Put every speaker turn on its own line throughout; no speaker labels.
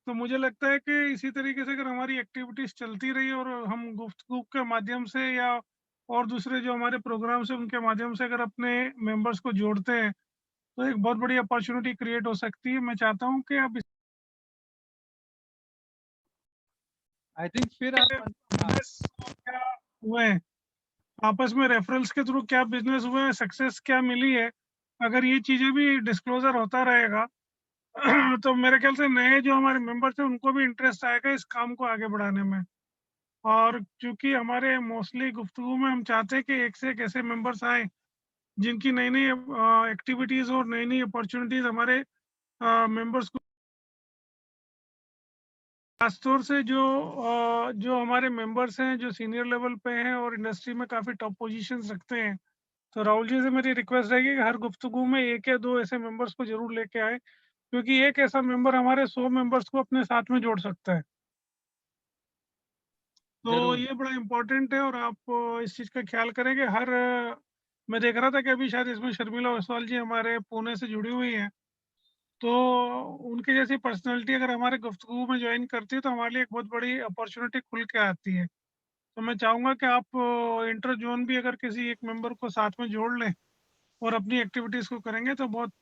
तो मुझे लगता है कि इसी तरीके से अगर हमारी एक्टिविटीज़ चलती रही और हम गुफ्तगू के माध्यम से या और दूसरे जो हमारे प्रोग्राम्स हैं उनके माध्यम से अगर अपने मेंबर्स को जोड़ते हैं, तो एक बहुत बड़ी अपॉर्च्युनिटी क्रिएट हो सकती है। मैं चाहता हूँ कि आप
आई थिंक फिर आप
बिज़नेस क्या हुए हैं, आपस में रेफरल्स के थ्रू क्या बिज़नेस हुए हैं, सक्सेस क्या मिली है, अगर ये चीज़ें भी डिस्क्लोज़र होता रहेगा तो मेरे ख्याल से नए जो हमारे मेंबर्स हैं उनको भी इंटरेस्ट आएगा इस काम को आगे बढ़ाने में। और चूँकि हमारे मोस्टली गुफ्तगू में हम चाहते हैं कि एक से एक ऐसे मेंबर्स आएँ, जिनकी नई-नई एक्टिविटीज़ और नई-नई अपॉर्च्युनिटीज़ हमारे मेंबर्स को खासतौर से जो हमारे मेंबर्स हैं, जो सीनियर लेवल पे हैं और इंडस्ट्री में काफ़ी टॉप पोज़ीशंस रखते हैं। तो राहुल जी से मेरी रिक्वेस्ट रहेगी कि हर गुफ्तगू में 1 या 2 ऐसे मेंबर्स को ज़रूर लेके आएँ, क्योंकि एक ऐसा मेंबर हमारे 100 मेंबर्स को अपने साथ में जोड़ सकता है। तो
जरूर।
ये बड़ा इम्पोर्टेंट है और आप इस चीज़ का ख़्याल करें कि मैं देख रहा था कि अभी शायद इसमें शर्मिला ओसवाल जी हमारे पुणे से जुड़ी हुई हैं। तो उनकी जैसी पर्सनैलिटी अगर हमारे गुफ्तगू में जॉइन करती है तो हमारे लिए एक बहुत बड़ी अपॉर्च्युनिटी खुल के आती है। तो मैं चाहूँगा कि आप इंटर ज़ोन भी अगर किसी एक मेंबर को साथ में जोड़ लें और अपनी एक्टिविटीज़ को करेंगे तो बहुत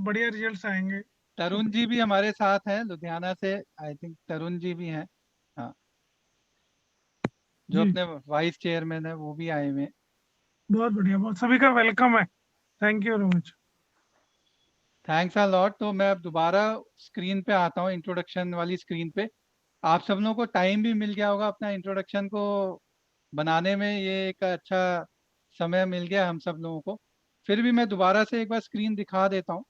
बढ़िया रिजल्ट्स आएँगे।
तरुण जी भी हमारे साथ हैं लुधियाना से, आई थिंक तरुण जी भी हैं। हाँ, जो
जी,
अपने वाइस चेयरमैन है वो भी आए हुए हैं।
बहुत बढ़िया, बहुत सभी का वेलकम है। Thank you very much.
Thanks a lot. तो मैं अब दोबारा स्क्रीन पे आता हूँ, इंट्रोडक्शन वाली स्क्रीन पे। आप सब लोगों को टाइम भी मिल गया होगा अपना इंट्रोडक्शन को बनाने में, ये एक अच्छा समय मिल गया हम सब लोगों को। फिर भी मैं दोबारा से एक बार स्क्रीन दिखा देता हूँ।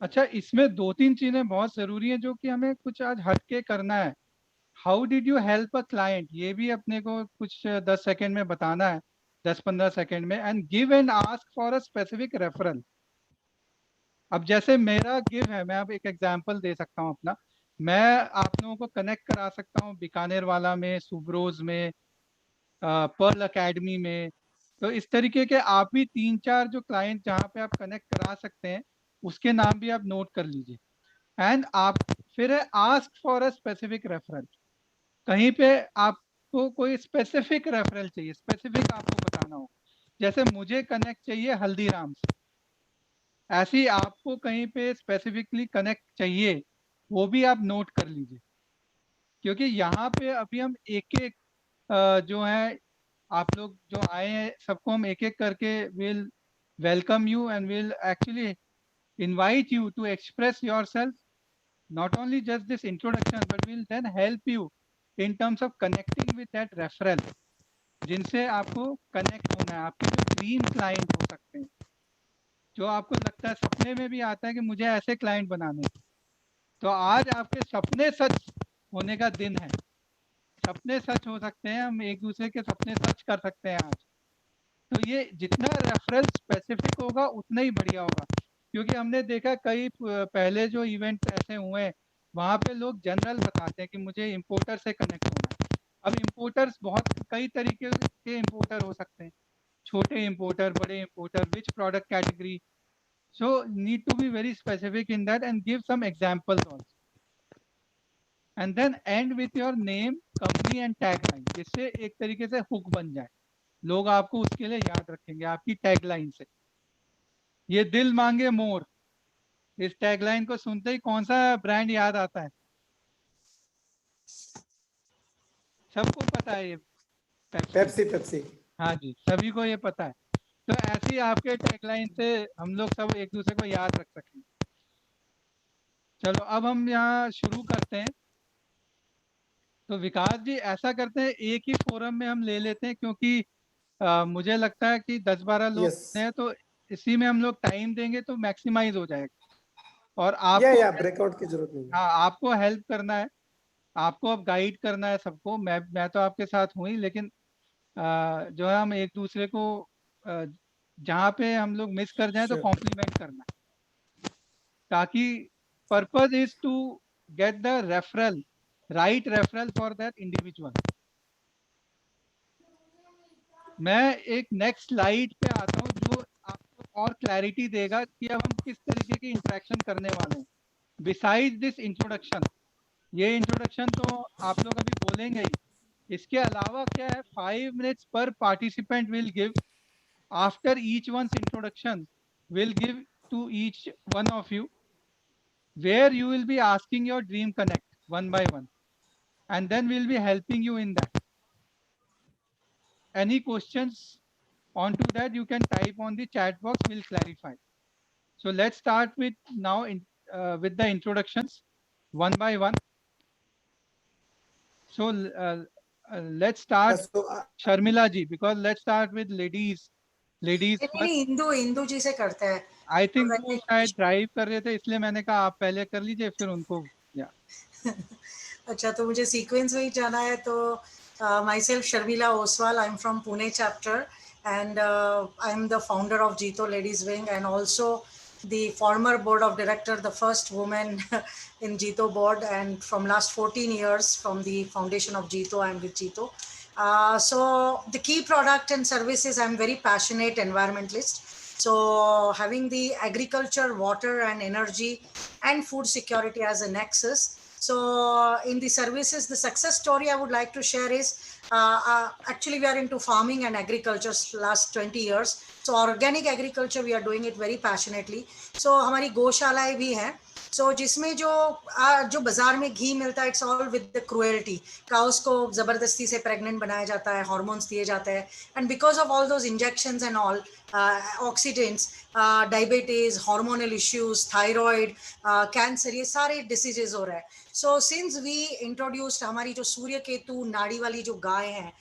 अच्छा, इसमें दो तीन चीजें बहुत जरूरी है जो कि हमें कुछ आज हट के करना है। How did you help a client, ये भी अपने को कुछ 10 सेकेंड में बताना है, 10-15 सेकेंड में। And give and ask for a specific referral. अब जैसे मेरा गिव है, मैं अब एक एग्जांपल दे सकता हूँ अपना। मैं आप लोगों को कनेक्ट करा सकता हूँ बीकानेर वाला में, सुब्रोज में, पर्ल एकेडमी में। तो इस तरीके के आप भी 3-4 जो क्लाइंट जहाँ पे आप कनेक्ट करा सकते हैं, उसके नाम भी आप नोट कर लीजिए। एंड आप फिर है ask for a specific referral. कहीं पे आपको कोई स्पेसिफिक रेफरल चाहिए, स्पेसिफिक आपको बताना हो। जैसे मुझे कनेक्ट चाहिए हल्दीराम से, ऐसे ही आपको कहीं पे स्पेसिफिकली कनेक्ट चाहिए, वो भी आप नोट कर लीजिए। क्योंकि यहाँ पे अभी हम एक एक जो है, आप लोग जो आए हैं सबको हम एक एक करके will welcome you and will actually invite you to express yourself, not only just this introduction, but will then help you in terms of connecting with that referral, जिनसे आपको कनेक्ट होना है। आपके जो ड्रीम क्लाइंट हो सकते हैं, जो आपको लगता है सपने में भी आता है कि मुझे ऐसे क्लाइंट बनाने हैं, तो आज आपके सपने सच होने का दिन है। सपने सच हो सकते हैं, हम एक दूसरे के सपने सच कर सकते हैं आज। तो ये जितना रेफरल स्पेसिफिक होगा उतना ही बढ़िया होगा। क्योंकि हमने देखा कई पहले जो इवेंट ऐसे हुए हैं, वहाँ पे लोग जनरल बताते हैं कि मुझे इंपोर्टर से कनेक्ट होना है। अब इंपोर्टर्स बहुत कई तरीके के इंपोर्टर हो सकते हैं, छोटे इंपोर्टर, बड़े importer, which product category. So need to be very specific in that and give some examples also. And then end with your name, company and tagline, जिससे एक तरीके से हुक बन जाए। लोग आपको उसके लिए याद रखेंगे आपकी टैगलाइन से। ये दिल मांगे मोर, इस टैगलाइन को सुनते ही कौन सा ब्रांड याद आता है? सबको पता है ये, पेप्सी।
Pepsi Pepsi.
हाँ जी, सभी को ये पता है। तो ऐसे ही आपके टैगलाइन से हम लोग सब एक दूसरे को याद रख सकें। चलो अब हम यहाँ शुरू करते हैं। तो विकास जी ऐसा करते हैं, एक ही फोरम में हम ले लेते हैं, क्योंकि मुझे लगता है कि 10-12 लोग
यस।
हैं, तो इसी में हम लोग टाइम देंगे तो मैक्सिमाइज हो जाएगा। और
या ब्रेकआउट की जरूरत नहीं है।
हाँ, आपको हेल्प करना है, आपको अब गाइड करना है सबको। मैं तो आपके साथ हूँ ही, लेकिन जो है हम एक दूसरे को जहाँ पे हम लोग मिस कर जाएं तो
श्योर।
कॉम्प्लीमेंट करना है, ताकि purpose is to get the referral, right referral for that individual. मैं एक नेक्स्ट स्लाइड पे आता हूँ जो आपको और क्लैरिटी देगा कि अब हम किस तरीके की इंटरेक्शन करने वाले हैं। बिसाइड दिस इंट्रोडक्शन, ये इंट्रोडक्शन तो आप लोग अभी बोलेंगे ही, इसके अलावा क्या है, 5 minutes पर participant will give after each once introduction, will give to each one of you, where you will be asking your dream connect one by one, and then we'll be helping you in that. Any questions onto that you can type on the chat box, we'll clarify. So let's start with now with the introductions one by one. So let's start
So,
Sharmila ji, because let's start with ladies
नहीं
first.
नहीं, इंदू जी से करते हैं।
I think वो शायद drive कर रहे थे, इसलिए मैंने कहा आप पहले कर लीजिए फिर उनको।
अच्छा, तो मुझे सीक्वेंस में ही जाना है। तो my self Sharmila Oswal, I am from Pune chapter, and I am the founder of JITO ladies wing, and also the former board of director, the first woman in Jito board, and from last 14 years from the foundation of Jito, I am with Jito. So the key product and services, I am very passionate environmentalist. So having the agriculture, water and energy and food security as a nexus. So in the services, the success story I would like to share is, actually we are into farming and agriculture last 20 years. So organic agriculture we are doing it very passionately. So हमारी गौशालाएं भी हैं। So जिसमें जो बाजार में घी मिलता है, it's all with the cruelty. Cows को जबरदस्ती से प्रेग्नेंट बनाया जाता है, हार्मोन्स दिए जाते हैं, and because of all those injections and all oxidants, diabetes, hormonal issues, thyroid, cancer, ये सारे डिसीजेज हो रहे हैं। सो सिंस वी इंट्रोड्यूस्ड हमारी जो सूर्य केतु नाड़ी वाली जो गाय है,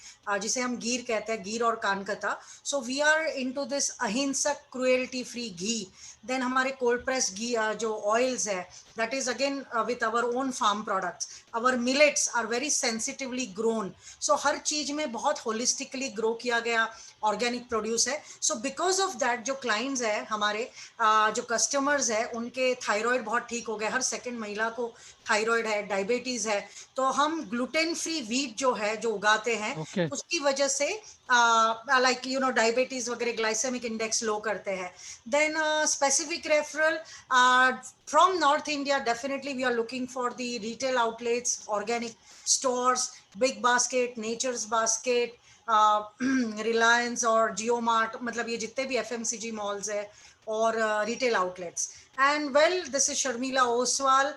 जिसे हम गीर कहते हैं, गीर और कानकता, so we are into this अहिंसक क्रुएल्टी फ्री घी। देन हमारे कोल्ड प्रेस घी जो ऑयल्स है, that is again with our own farm products. Our millets are very sensitively grown. So हर चीज में बहुत holistically grow किया गया organic produce है. So because of that जो clients है हमारे, जो customers है, उनके thyroid बहुत ठीक हो गए। हर second महिला को थायराइड है, डायबिटीज है। तो हम ग्लूटेन फ्री व्हीट जो है, जो उगाते हैं, उसकी वजह से लाइक यू नो डायबिटीज वगैरह, ग्लाइसेमिक इंडेक्स लो करते हैं। Then specific referral from North India, definitely we are looking for the retail outlets, organic stores, Big Basket, Nature's Basket, Reliance और JioMart, मतलब ये जितने भी FMCG malls है और retail outlets. And well, this is Sharmila Oswal,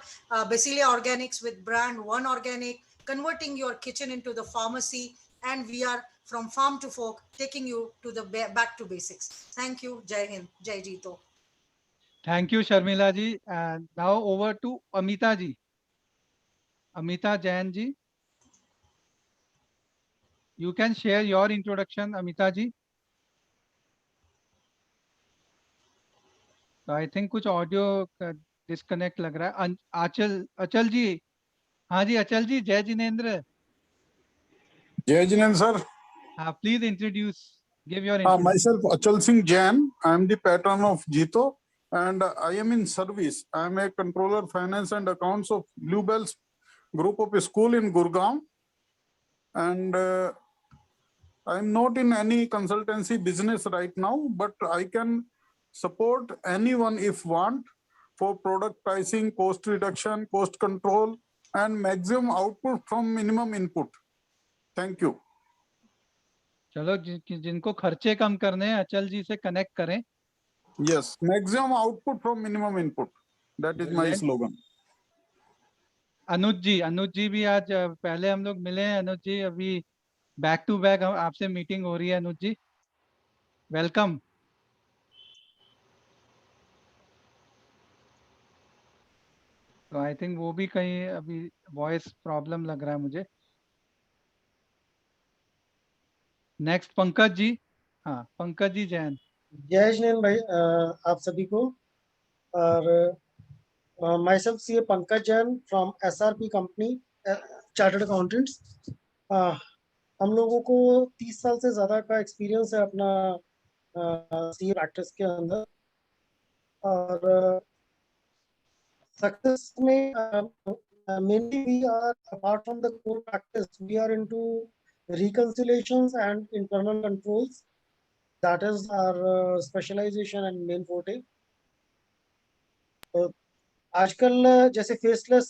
Basilia Organics with brand One Organic, converting your kitchen into the pharmacy, and we are from farm to fork, taking you to the back to basics. Thank you. Jai Hind, Jai Jito.
Thank you, Sharmila ji. And now over to Amita ji. Amita Jain ji. You can share your introduction, Amita ji. So I think कुछ audio disconnect लग रहा है। अचल जी, हाँ जी अचल जी, जय Jinendra.
Jai Jinan sir.
Please introduce, give your introduction.
Myself Achal Singh Jain. I am the patron of Jito and I am in service. I am a controller finance and accounts of Bluebells group of school in Gurgaon, and I am not in any consultancy business right now, but I can support anyone if want for product pricing, cost reduction, cost control and maximum output from minimum input. Thank you.
चलो जिनको खर्चे कम करने हैं अचल जी से connect करें।
Yes, maximum output from minimum input. That is my slogan.
अनुज जी भी आज पहले हम लोग मिले हैं। अनुज जी अभी बैक टू बैक आपसे मीटिंग हो रही है। अनुज जी वेलकम। तो आई थिंक वो भी कहीं अभी वॉइस प्रॉब्लम लग रहा है मुझे। नेक्स्ट पंकज जी। हाँ पंकज जी जैन।
जय जिनेंद्र भाई, आप सभी को। और myself C Pankaj Jain from SRP company, chartered accountants. हम लोगों को 30 साल से ज़्यादा का एक्सपीरियंस है अपना CA प्रैक्टिस के अंदर। और सक्सेस में mainly we are, apart from the core practice, we are into reconciliations and internal controls. That is our specialization and main forte. आजकल जैसे फेसलेस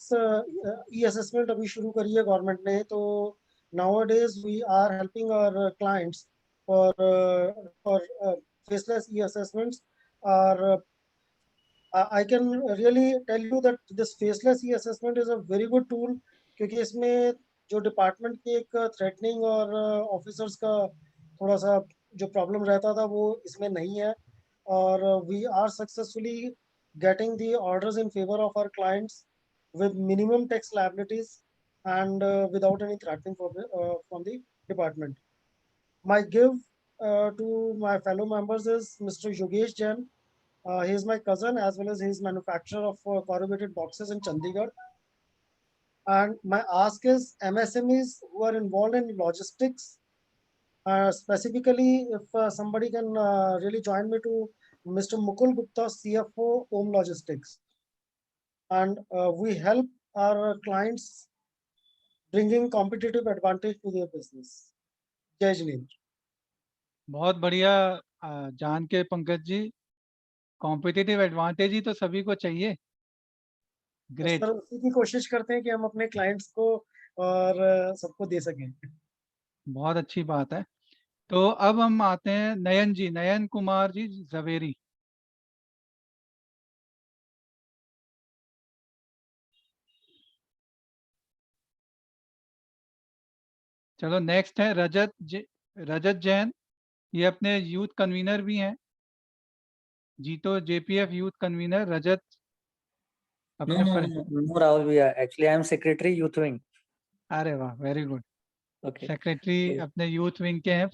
ई असेसमेंट अभी शुरू करी है गवर्नमेंट ने, तो nowadays we are helping our clients for faceless e-assessments. Or I can really tell you that this faceless e-assessment is a very good tool, क्योंकि इसमें जो डिपार्टमेंट की एक थ्रेटनिंग और ऑफिसर्स का थोड़ा सा जो प्रॉब्लम रहता था वो इसमें नहीं है, और we are successfully getting the orders in favor of our clients with minimum tax liabilities and without any threatening from the department. My give to my fellow members is Mr. Yogesh Jain. He is my cousin, as well as he is manufacturer of corrugated boxes in Chandigarh. And my ask is MSMEs who are involved in logistics, specifically if somebody can really join me to Mr. Mukul Gupta, CFO, Om Logistics. And we help our clients bringing competitive advantage to their business. जय जिनेंद्र।
बहुत बढ़िया जान के Pankaj ji, competitive advantage ही तो सभी को चाहिए। Great,
sir उसी की कोशिश करते हैं कि हम अपने क्लाइंट्स को और सबको दे सकें।
बहुत अच्छी बात है। तो अब हम आते हैं नयन जी, नयन कुमार जी जवेरी। चलो नेक्स्ट है रजत जैन, ये अपने यूथ कन्वीनर भी हैं, JITO JPF youth convener Rajat.
No, Rahul, we are actually I am secretary youth wing.
अरे वाह, वेरी गुड।
Okay.
सेक्रेटरी अपने यूथ विंग के हैं।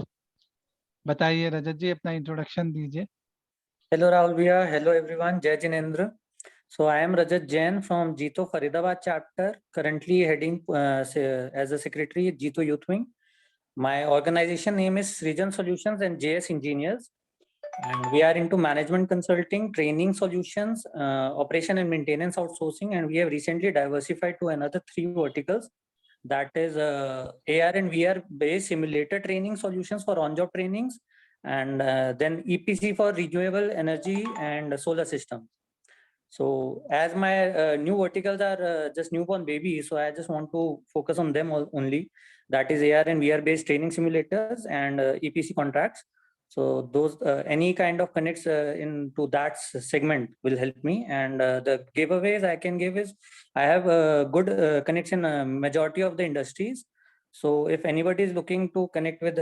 बताइए रजत जी, अपना इंट्रोडक्शन दीजिए।
Hello Rahul, we are hello everyone. Jai Jinendra. So I am Rajat Jain from Jito Faridabad chapter, currently heading as a secretary at Jito Youth Wing. My organization name is Srijan Solutions and JS Engineers, and we are into management consulting, training solutions, operation and maintenance outsourcing, and we have recently diversified to another 3 verticals. That is AR and VR based simulator training solutions for on-job trainings, and then EPC for renewable energy and solar systems. So as my new verticals are just newborn babies, so I just want to focus on them only. That is AR and VR based training simulators and EPC contracts. So those any kind of connects into that segment will help me. And the giveaways I can give is I have a good connection majority of the industries. So if anybody is looking to connect with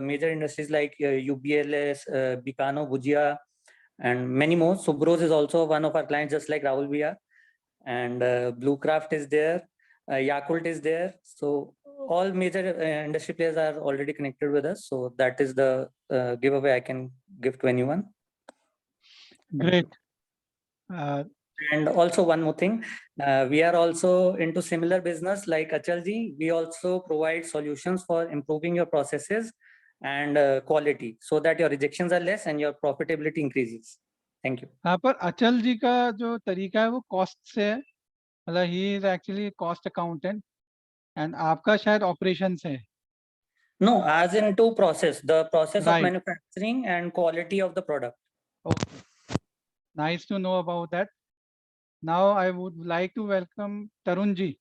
major industries like UBLS, Bicano, Bhujia, and many more. Subros is also one of our clients, just like Rahul Bhaiya, and Bluecraft is there, Yakult is there. So all major industry players are already connected with us. So that is the giveaway I can give to anyone.
Great.
And also one more thing, we are also into similar business like Achalji. We also provide solutions for improving your processes and quality, so that your rejections are less and your profitability increases. Thank you.
यहाँ पर अचल जी का जो तरीका है वो cost से है, मतलब he is actually cost accountant, and आपका शायद ऑपरेशन से है।
No, as into process, the process
Right.
of manufacturing and quality of the product.
Okay, nice to know about that. Now I would like to welcome Tarun ji.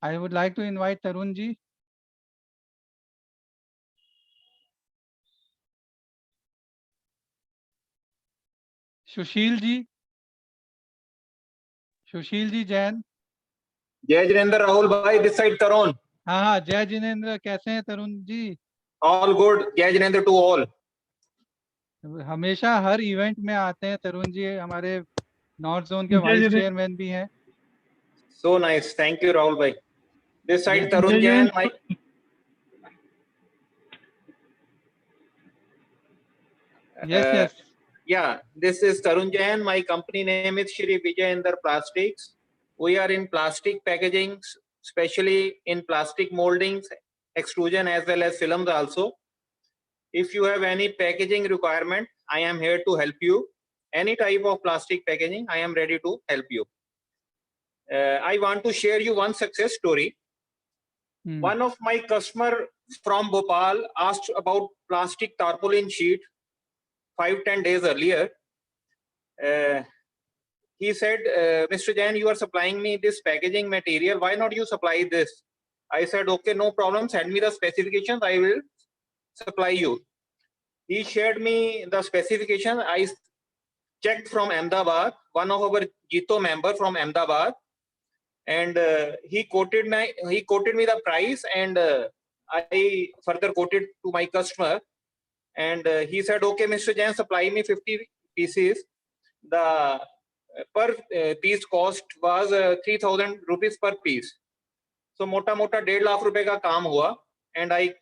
I would like to invite Tarun ji. Sushil ji Jain.
जय Jinendra Rahul bhai, this side तरुण।
हाँ, जय जिनेंद्र, कैसे हैं तरुण जी?
All good, जय Jinendra to all.
हमेशा हर event में आते हैं तरुण जी, हमारे नॉर्थ जोन के वाइस चेयरमैन भी हैं।
So nice, thank you Rahul bhai. This side Tarun Jain, my
yes.
Yeah, this is Tarun Jain. My company name is Shri Vijayendra Plastics. We are in plastic packaging, especially in plastic moldings, extrusion, as well as films also. If you have any packaging requirement, I am here to help you. Any type of plastic packaging, I am ready to help you. I want to share you one success story. One of my customer from Bhopal asked about plastic tarpaulin sheet 5-10 days earlier. He said, Mr. Jain, you are supplying me this packaging material. Why not you supply this? I said, okay, no problem. Send me the specifications. I will supply you. He shared me the specification. I checked from Ahmedabad, one of our Jito member from Ahmedabad, and he quoted me the price, and I further quoted to my customer, and he said, okay, Mr. Jain, supply me 50 pieces. The per piece cost was 3,000 rupees per piece. So mota 1.5 lakh रुपए का काम हुआ, and I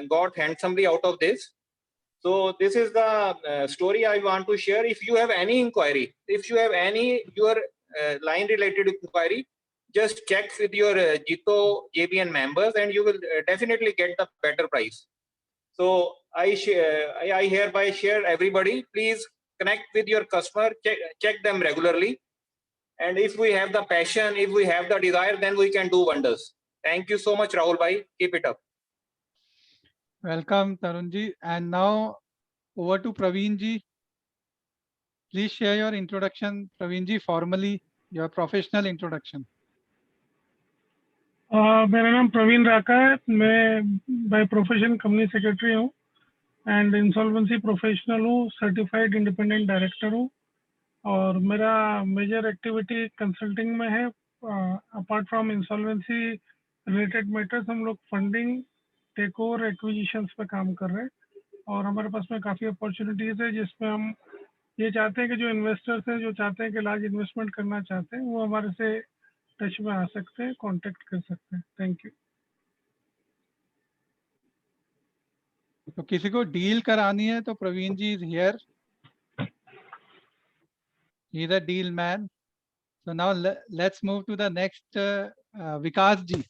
got handsomely out of this. So this is the story I want to share. If you have any inquiry, if you have any your line related inquiry, just check with your Jito JBN members, and you will definitely get the better price. So I hereby share everybody, please connect with your customer, check them regularly. And if we have the passion, if we have the desire, then we can do wonders. Thank you so much, Rahul bhai. Keep it up.
Welcome, Tarun ji. And now over to Praveen ji. Please share your introduction, Praveen ji, formally, your professional introduction.
मेरा नाम प्रवीण राका है. मैं by profession company secretary हूँ and insolvency professional हूँ, certified independent director हूँ, और मेरा major activity consulting में है. Apart from insolvency related matters, हम लोग फंडिंग, टेक ओवर, एक्विजिशंस पे काम कर रहे हैं, और हमारे पास में काफ़ी अपॉर्चुनिटीज़ है जिसमें हम ये चाहते हैं कि जो इन्वेस्टर्स हैं, जो चाहते हैं कि लार्ज इन्वेस्टमेंट करना चाहते हैं, वो हमारे से टच में आ सकते हैं, कांटेक्ट कर सकते हैं. Thank you.
तो किसी को डील करानी है तो Praveen ji is here. He is a deal man. So now let's move to the next Vikas ji.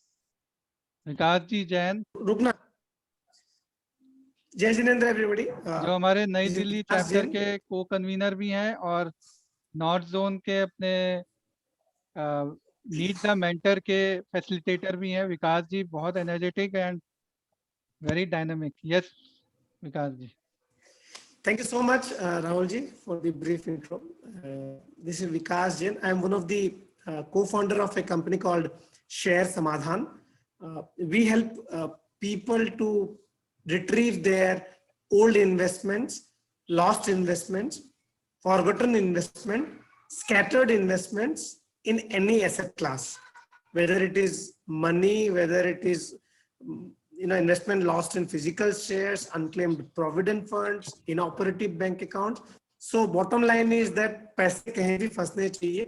Vikas ji Jain.
रुकना. जय जिनेंद्र एवरीबॉडी.
जो हमारे नई दिल्ली चैप्टर के को कन्वीनर भी हैं और नॉर्थ जोन के अपने नीड द मेंटर के फैसिलिटेटर भी हैं. विकास जी बहुत energetic and very dynamic. Yes Vikas ji.
Thank you so much, Rahul ji, for the brief intro. This is Vikas Jain. I am one of the co-founder of a company called Share Samadhan. We help people to retrieve their old investments, lost investments, forgotten investment, scattered investments in any asset class, whether it is money, whether it is investment lost in physical shares, unclaimed provident funds, inoperative bank accounts. So bottom line is that पैसे कहीं भी फंसने चाहिए,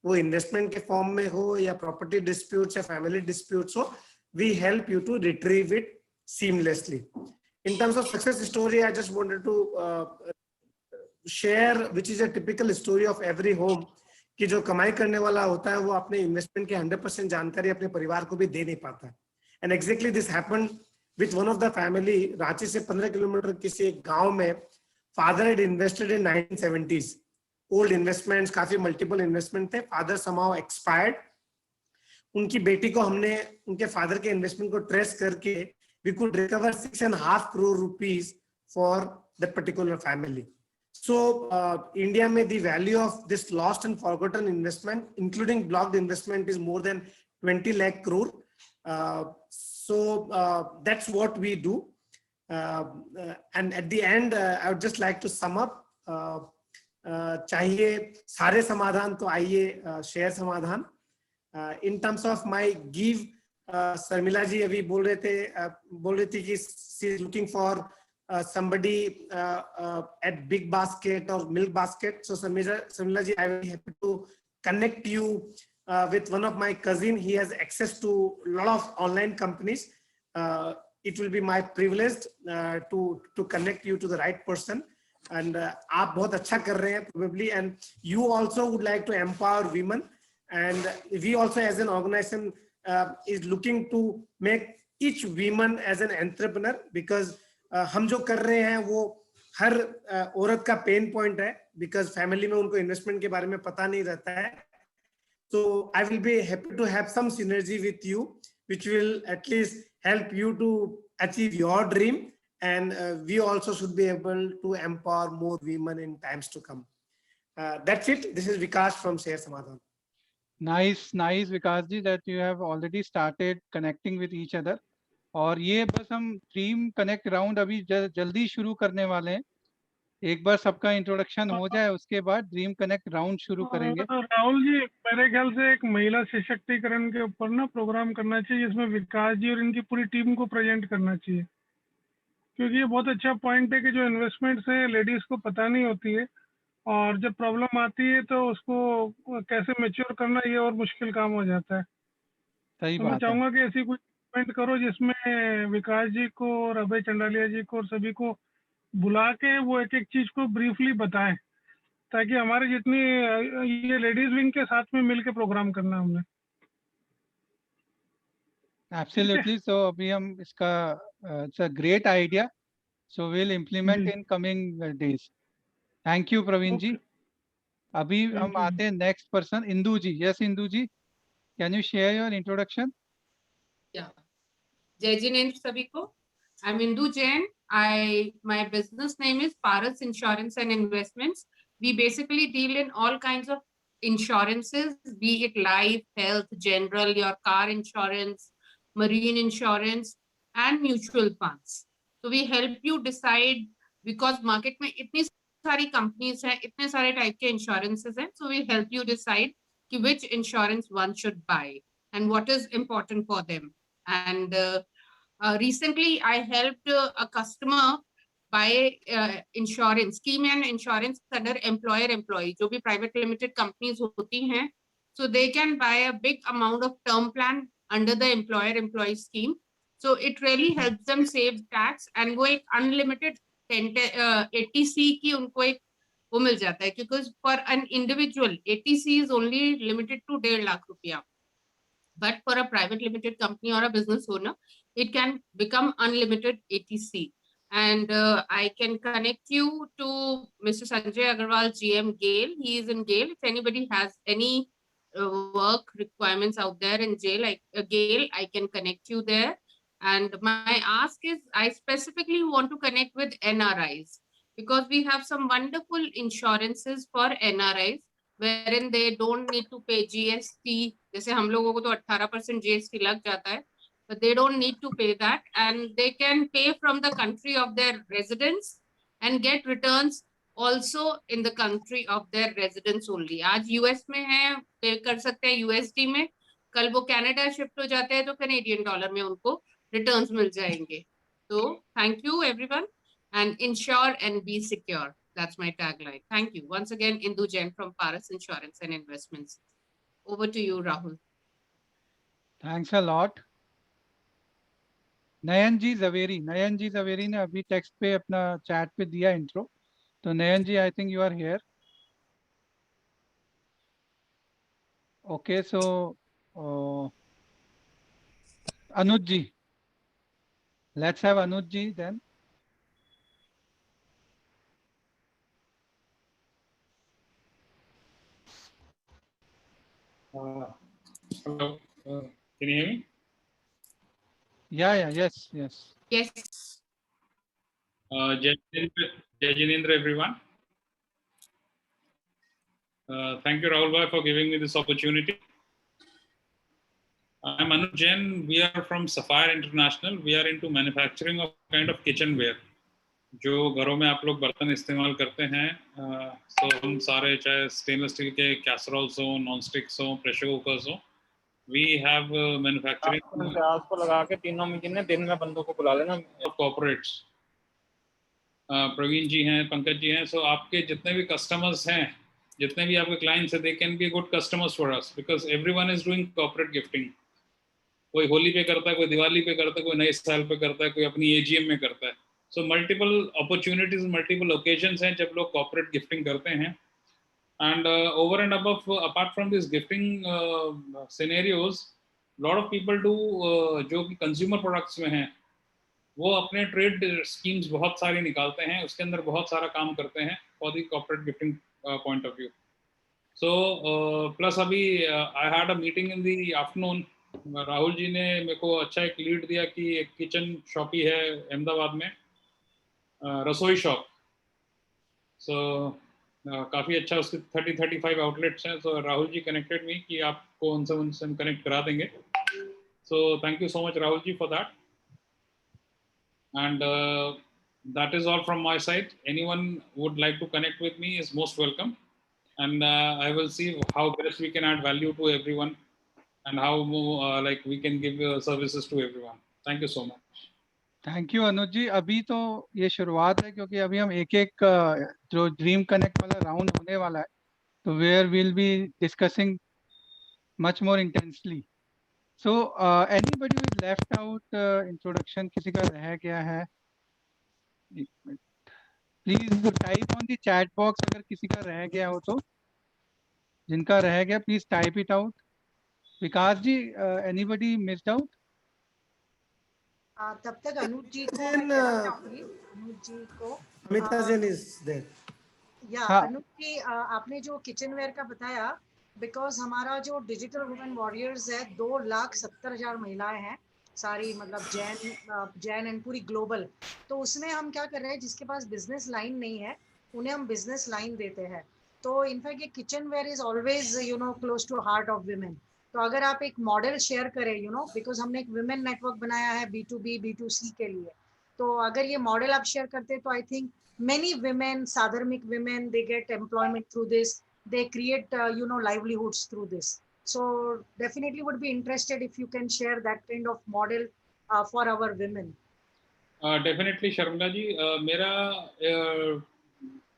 वो investment के form में हो या property disputes या family disputes हो, we help you to retrieve it seamlessly. In terms of success story, I just wanted to share, which is a typical story of every home, कि जो कमाई करने वाला होता है वो अपने investment के 100% जानकारी अपने परिवार को भी दे नहीं पाता है. And exactly this happened with one of the family. Ranchi से 15 किलोमीटर किसी एक गांव में father had invested in 1970s. Old investments, काफी multiple investment थे. Father somehow expired. उनकी बेटी को हमने उनके father के investment को trace करके we could recover 6.5 crore rupees for that particular family. So India में the value of this lost and forgotten investment, including blocked investment, is more than 20 lakh crore. So that's what we do. And at the end, I would just like to sum up. चाहिए सारे समाधान तो आइए share समाधान. In terms of my give, Sharmila ji अभी बोल रही थी कि she is looking for somebody at Big Basket or Milk Basket. So Sharmila ji, I will be happy to connect you with one of my cousin. He has access to a lot of online companies. It will be my privilege to connect you to the right person. And आप बहुत अच्छा कर रहे हैं probably, and you also would like to empower women. And we also as an organization is looking to make each woman as an entrepreneur, because हम जो कर रहे हैं वो हर औरत का pain point है, because family में उनको investment के बारे में पता नहीं रहता है. So I will be happy to have some synergy with you, which will at least help you to achieve your dream, and we also should be able to empower more women in times to come. That's it. This is Vikas from Share Samadhan.
Nice, Vikas ji, that you have already started connecting with each other. और ये बस हम dream connect round अभी जल्दी शुरू करने वाले हैं. एक बार सबका इंट्रोडक्शन हो जाए उसके बाद ड्रीम कनेक्ट राउंड शुरू करेंगे.
राहुल जी, मेरे ख्याल से एक महिला सशक्तिकरण के ऊपर ना प्रोग्राम करना चाहिए, जिसमें विकास जी और इनकी पूरी टीम को प्रेजेंट करना चाहिए, क्योंकि ये बहुत अच्छा पॉइंट है कि जो इन्वेस्टमेंट्स है लेडीज को पता नहीं होती है, और जब प्रॉब्लम आती है तो उसको कैसे मैच्योर करना ये और मुश्किल काम हो जाता है.
सही
तो मैं
बात है.
चाहूंगा कि ऐसी कोई इवेंट करो जिसमें विकास जी को और अभय चंडालिया जी को और सभी को बुला के वो एक एक चीज को ब्रीफली बताएं, ताकि हमारे जितनी ये लेडीज विंग के साथ में मिलके प्रोग्राम करना है हमने.
एब्सोल्युटली. सो अभी हम इसका it's a great idea, so will implement
जी.
In coming days. Thank you Praveen ji. अभी हम
you.
आते हैं next person, Indu ji. Yes Indu ji, can you share your introduction?
जय जिनेंद्र सभी को. I'm Indu Jain. My business name is Paras Insurance and Investments. We basically deal in all kinds of insurances, be it life, health, general, your car insurance, marine insurance, and mutual funds. So we help you decide, because market में इतनी सारी companies हैं, इतने सारे type के insurances हैं, so we help you decide कि which insurance one should buy and what is important for them. And recently I helped a customer buy insurance, scheme and insurance under employer-employee, जो भी private limited companies होती हैं, so they can buy a big amount of term plan under the employer-employee scheme. So it really helps them save tax, and वो एक unlimited 80C की उनको एक वो मिल जाता है, because for an individual 80C is only limited to 1.5 lakh रुपया, but for a private limited company or a business owner, it can become unlimited 80C. And I can connect you to Mr. Sanjay Agarwal, GM GAIL. He is in GAIL. If anybody has any work requirements out there in GAIL, I can connect you there. And my ask is, I specifically want to connect with NRIs, because we have some wonderful insurances for NRIs, wherein they don't need to pay GST. जैसे हम लोगों को तो 18% GST लग जाता है, but they don't need to pay that, and they can pay from the country of their residence and get returns also in the country of their residence only. आज US में है, पे कर सकते हैं USD में, कल वो कनाडा शिफ्ट हो जाते हैं तो कैनेडियन डॉलर में उनको रिटर्न्स मिल जाएंगे. So thank you everyone, and insure and be secure. That's my tagline. Thank you once again. Indu Jain from Paras Insurance and Investments. Over to you, Rahul.
Thanks a lot. नयन जी जवेरी ने अभी text पे अपना chat पे दिया intro. तो Nayan ji, I think you are here. Okay, so Anuj ji, let's have Anuj ji then.
Hello, can you hear me?
Yeah, yes.
Yes.
Jai Jinendra, everyone. Thank you, Rahul bhai, for giving me this opportunity. I'm Anuj Jain. We are from Sapphire International. We are into manufacturing of kind of kitchenware. जो घरों में आप लोग बर्तन इस्तेमाल करते हैं, तो हम सारे, चाहे स्टेनलेस स्टील के कैसरोल्स हो, नॉन स्टिक्स हो, प्रेशर कुकर्स हो, we have manufacturing.
आज को लगा के तीनों मीटिंग में दिन में बंदों को बुला लेना.
Corporates. प्रवीण जी हैं, पंकज जी हैं. सो आपके जितने भी कस्टमर्स हैं, जितने भी आपके क्लाइंट्स हैं, they can be good customers for us because everyone is doing corporate gifting. कोई होली पे करता है, कोई दिवाली पे करता है, कोई नए साल पे करता है, कोई अपनी AGM में करता है. So multiple opportunities, multiple occasions हैं जब लोग corporate gifting करते हैं. And over and above, apart from these gifting scenarios, lot of people do जो कि consumer products में हैं, वो अपने trade schemes बहुत सारी निकालते हैं, उसके अंदर बहुत सारा काम करते हैं for the corporate gifting point of view. So plus अभी I had a meeting in the afternoon Rahul ji ने मेरे को अच्छा एक लीड दिया कि एक किचन शॉप ही है अहमदाबाद में, रसोई शॉप। सो काफ़ी अच्छा, उसके 30-35 आउटलेट्स हैं। सो राहुल जी कनेक्टेड मी कि आपको उनसे हम कनेक्ट करा देंगे। So thank you so much Rahul ji for that. And that is all from my side. Anyone would like to connect with me is most welcome, and I will see how best we can add value to everyone and how like we can give services to everyone. Thank you so much.
Thank you Anuj ji. अभी तो ये शुरुआत है, क्योंकि अभी हम एक एक जो ड्रीम कनेक्ट वाला राउंड होने वाला है, तो where will be discussing much more intensely. So anybody will left out introduction, किसी का रह गया है? Please type on the chat box अगर किसी का रह गया हो तो। जिनका रह गया please type it out. Vikas ji, anybody missed out?
तब तक अनुज जी को मैं
Then
कहना चाहूंगी, अनुज जी को
Amita Jain is there.
या
हाँ।
अनुज जी, आपने जो किचन वेयर का बताया, बिकॉज हमारा जो डिजिटल वुमेन वॉरियर्स है 2,70,000 महिलाएं हैं सारी, मतलब जैन एंड पूरी ग्लोबल। तो उसमें हम क्या कर रहे हैं, जिसके पास बिजनेस लाइन नहीं है उन्हें हम बिजनेस लाइन देते हैं। तो इनफैक्ट ये kitchenware is always close to heart of women. तो अगर आप एक मॉडल शेयर करें, बिकॉज हमने एक वुमेन नेटवर्क बनाया है B2B B2C के लिए, तो अगर ये मॉडल आप शेयर करते तो I think many women, Sadharmic women, they get employment through this. They create, livelihoods through this. So definitely would be interested if you can share that kind of model for our women.
Definitely, Sharmila ji. मेरा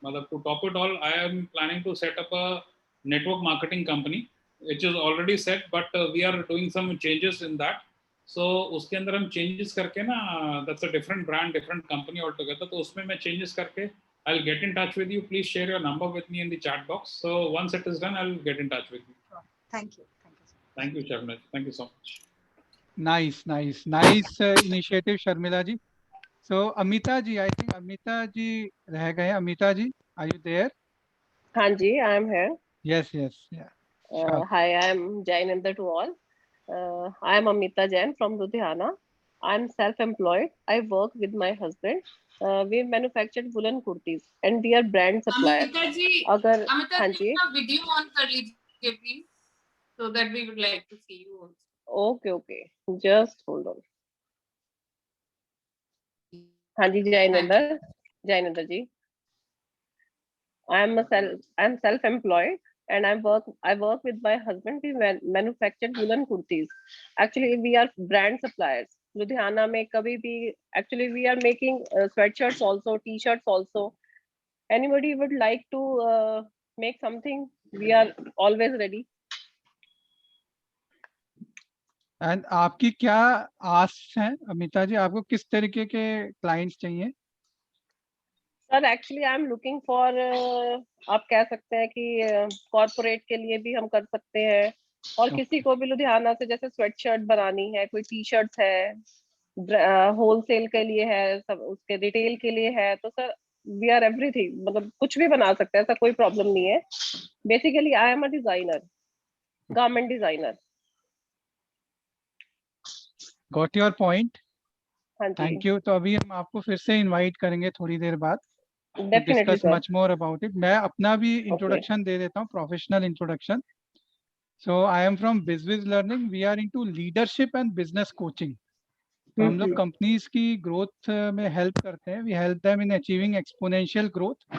मतलब to top it all, I am planning to set up a network marketing company, which is already set, but we are doing some changes in that. So उसके अंदर हम changes करके ना, that's a different brand, different company altogether. तो उसमें मैं changes करके I'll get in touch with you. Please share your number with me in the chat box. So once it is done, I'll get in touch with you.
Sure. Thank you.
Thank you, Sharmila. Thank you so much.
Nice initiative, Sharmila ji. So Amita ji, I think Amita ji रह गए। Amita ji, are you there?
हाँ जी, I am here.
Yes, yeah. Sure.
Hi, I am Jainendra to all. I am Amita Jain from Ludhiana. I am self-employed. I work with my husband. We manufacture woolen kurtis and we are brand supplier.
Amita ji,
अगर
Amita
हाँ
ji,
जी,
अपना video on कर लीजिए please, so that we would like to see you also.
okay, just hold on. हाँ जी, Jainendra ji. I am self-employed and I work with my husband. We manufacture woolen kurtis. Actually, we are brand suppliers. Ludhiana में कभी भी, actually we are making sweatshirts also, t-shirts also. Anybody would like to make something, we are always ready.
And आपकी क्या आस है अमिता जी? आपको किस तरीके के क्लाइंट्स चाहिए?
Sir actually I am looking for, आप कह सकते हैं कि कॉर्पोरेट के लिए भी हम कर सकते हैं, और किसी को भी लुधियाना से जैसे स्वेटशर्ट बनानी है, कोई टी शर्ट्स है, होलसेल के लिए है, सब उसके रिटेल के लिए है, तो सर वी आर एवरीथिंग, मतलब कुछ भी बना सकते हैं, ऐसा कोई प्रॉब्लम नहीं है। Basically I am a designer, garment designer.
Got your point,
हाँ जी,
थैंक यू। तो अभी हम आपको फिर से इनवाइट करेंगे थोड़ी देर बाद,
definitely
discuss
sir.
Much more about it. मैं अपना भी इंट्रोडक्शन दे देता हूँ, professional introduction. So I am from Bizwiz learning. We are into leadership and business coaching. तो हम लोग कंपनीज की ग्रोथ में हेल्प करते हैं। We help them in achieving exponential growth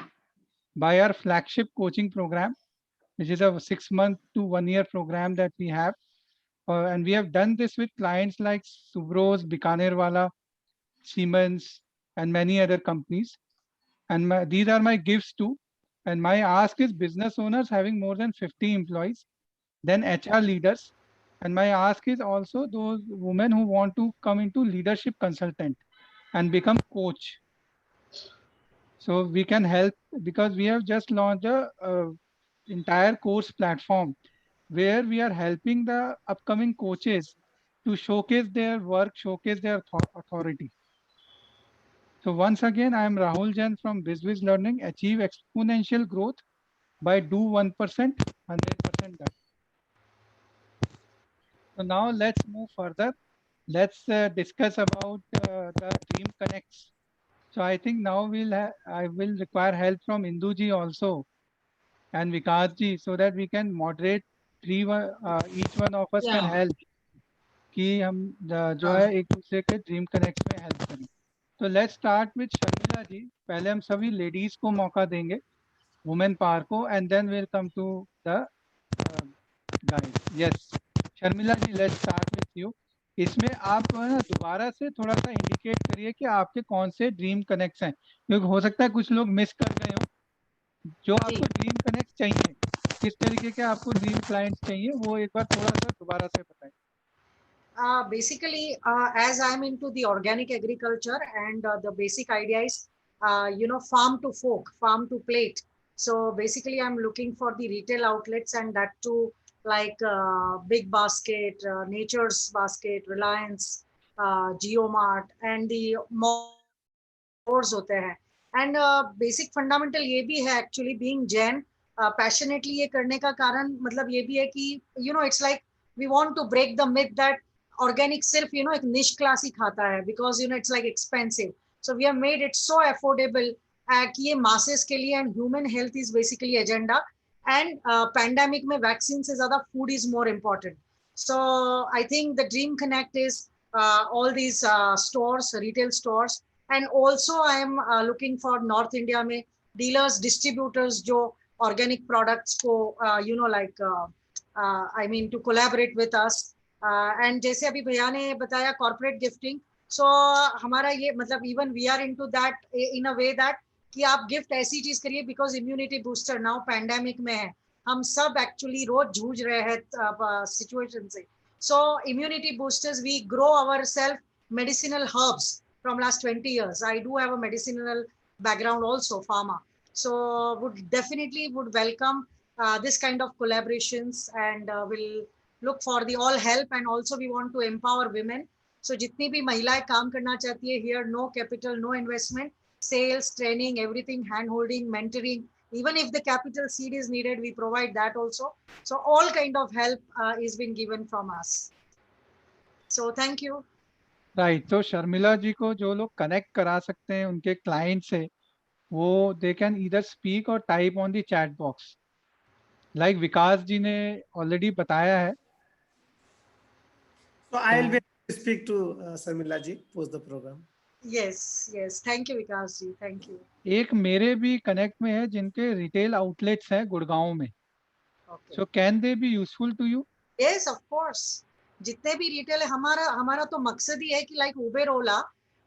by our flagship coaching program, which is a 6 month to 1 year program that we have. And we have done this with clients like Subros, Bikanerwala, Siemens, and many other companies. And these are my gifts too. And my ask is business owners having more than 50 employees, then HR leaders. And my ask is also those women who want to come into leadership consultant and become coach. So we can help, because we have just launched a entire course platform where we are helping the upcoming coaches to showcase their work, showcase their authority. So once again, I am Rahul Jain from BizWiz Learning. Achieve exponential growth by do 1%, 100% done. So now let's move further. Let's discuss about the Dream Connects. So I think now I will require help from Indu ji also and Vikas ji, so that we can moderate each one of us can
Yeah.
help कि हम जो है एक दूसरे के dream connect में help करें. तो let's start with Sharmila ji. पहले हम सभी लेडीज को मौका देंगे, वुमेन पावर को, and then will come to the guys. Yes Sharmila ji, let's start with you. इसमें आप ना दोबारा से थोड़ा सा इंडिकेट करिए कि आपके कौन से ड्रीम कनेक्ट्स हैं, क्योंकि हो सकता है कुछ लोग मिस कर गए हो. जो आपको ड्रीम कनेक्ट चाहिए, किस तरीके के आपको ड्रीम क्लाइंट्स चाहिए, वो एक बार थोड़ा सा दोबारा से बताएं.
Basically, as I'm into the organic agriculture, and the basic idea is, farm to fork, farm to plate. So basically, I'm looking for the retail outlets, and that too, like Big Basket, Nature's Basket, Reliance, JioMart, and the stores होते हैं. And basic fundamental ये भी है, actually being Jain, passionately ये करने का कारण मतलब ये भी है कि it's like we want to break the myth that organic सिर्फ एक niche class ही खाता है, because it's like expensive. So we have made it so affordable कि ये masses के लिए, and human health is basically agenda, and pandemic में vaccine से ज़्यादा food is more important. So I think the Dream Connect is all these stores, retail stores, and also I am looking for North India में dealers, distributors जो organic products को I mean to collaborate with us. And जैसे अभी भैया ने बताया corporate gifting, so हमारा ये मतलब even we are into that in a way that कि आप gift ऐसी चीज करिए, because immunity booster now pandemic में है, हम सब actually रोज जूझ रहे हैं situation से. So immunity boosters, we grow ourselves medicinal herbs from last 20 years. I do have a medicinal background also, pharma. So would definitely welcome this kind of collaborations, and will look for the all help, and also we want to empower women. So जितनी भी महिलाएं काम करना चाहती है, here no capital, no investment, sales, training, everything, hand holding, mentoring. Even if the capital seed is needed, we provide that also. So all kind of help is been given from us. So thank you.
Right. तो शर्मिला जी को जो लोग connect करा सकते हैं उनके client से, वो they can either speak or type on the chat box, like Vikas ji ने ऑलरेडी बताया है.
So I'll be able to speak to Sharmila ji post the program.
Yes, thank you Vikas ji, thank you.
एक मेरे भी connect में है जिनके retail outlets हैं गुड़गांव में. So can they be useful to you?
Yes of course. जितने भी रिटेल है, हमारा तो मकसद ही है कि लाइक उबेर ओला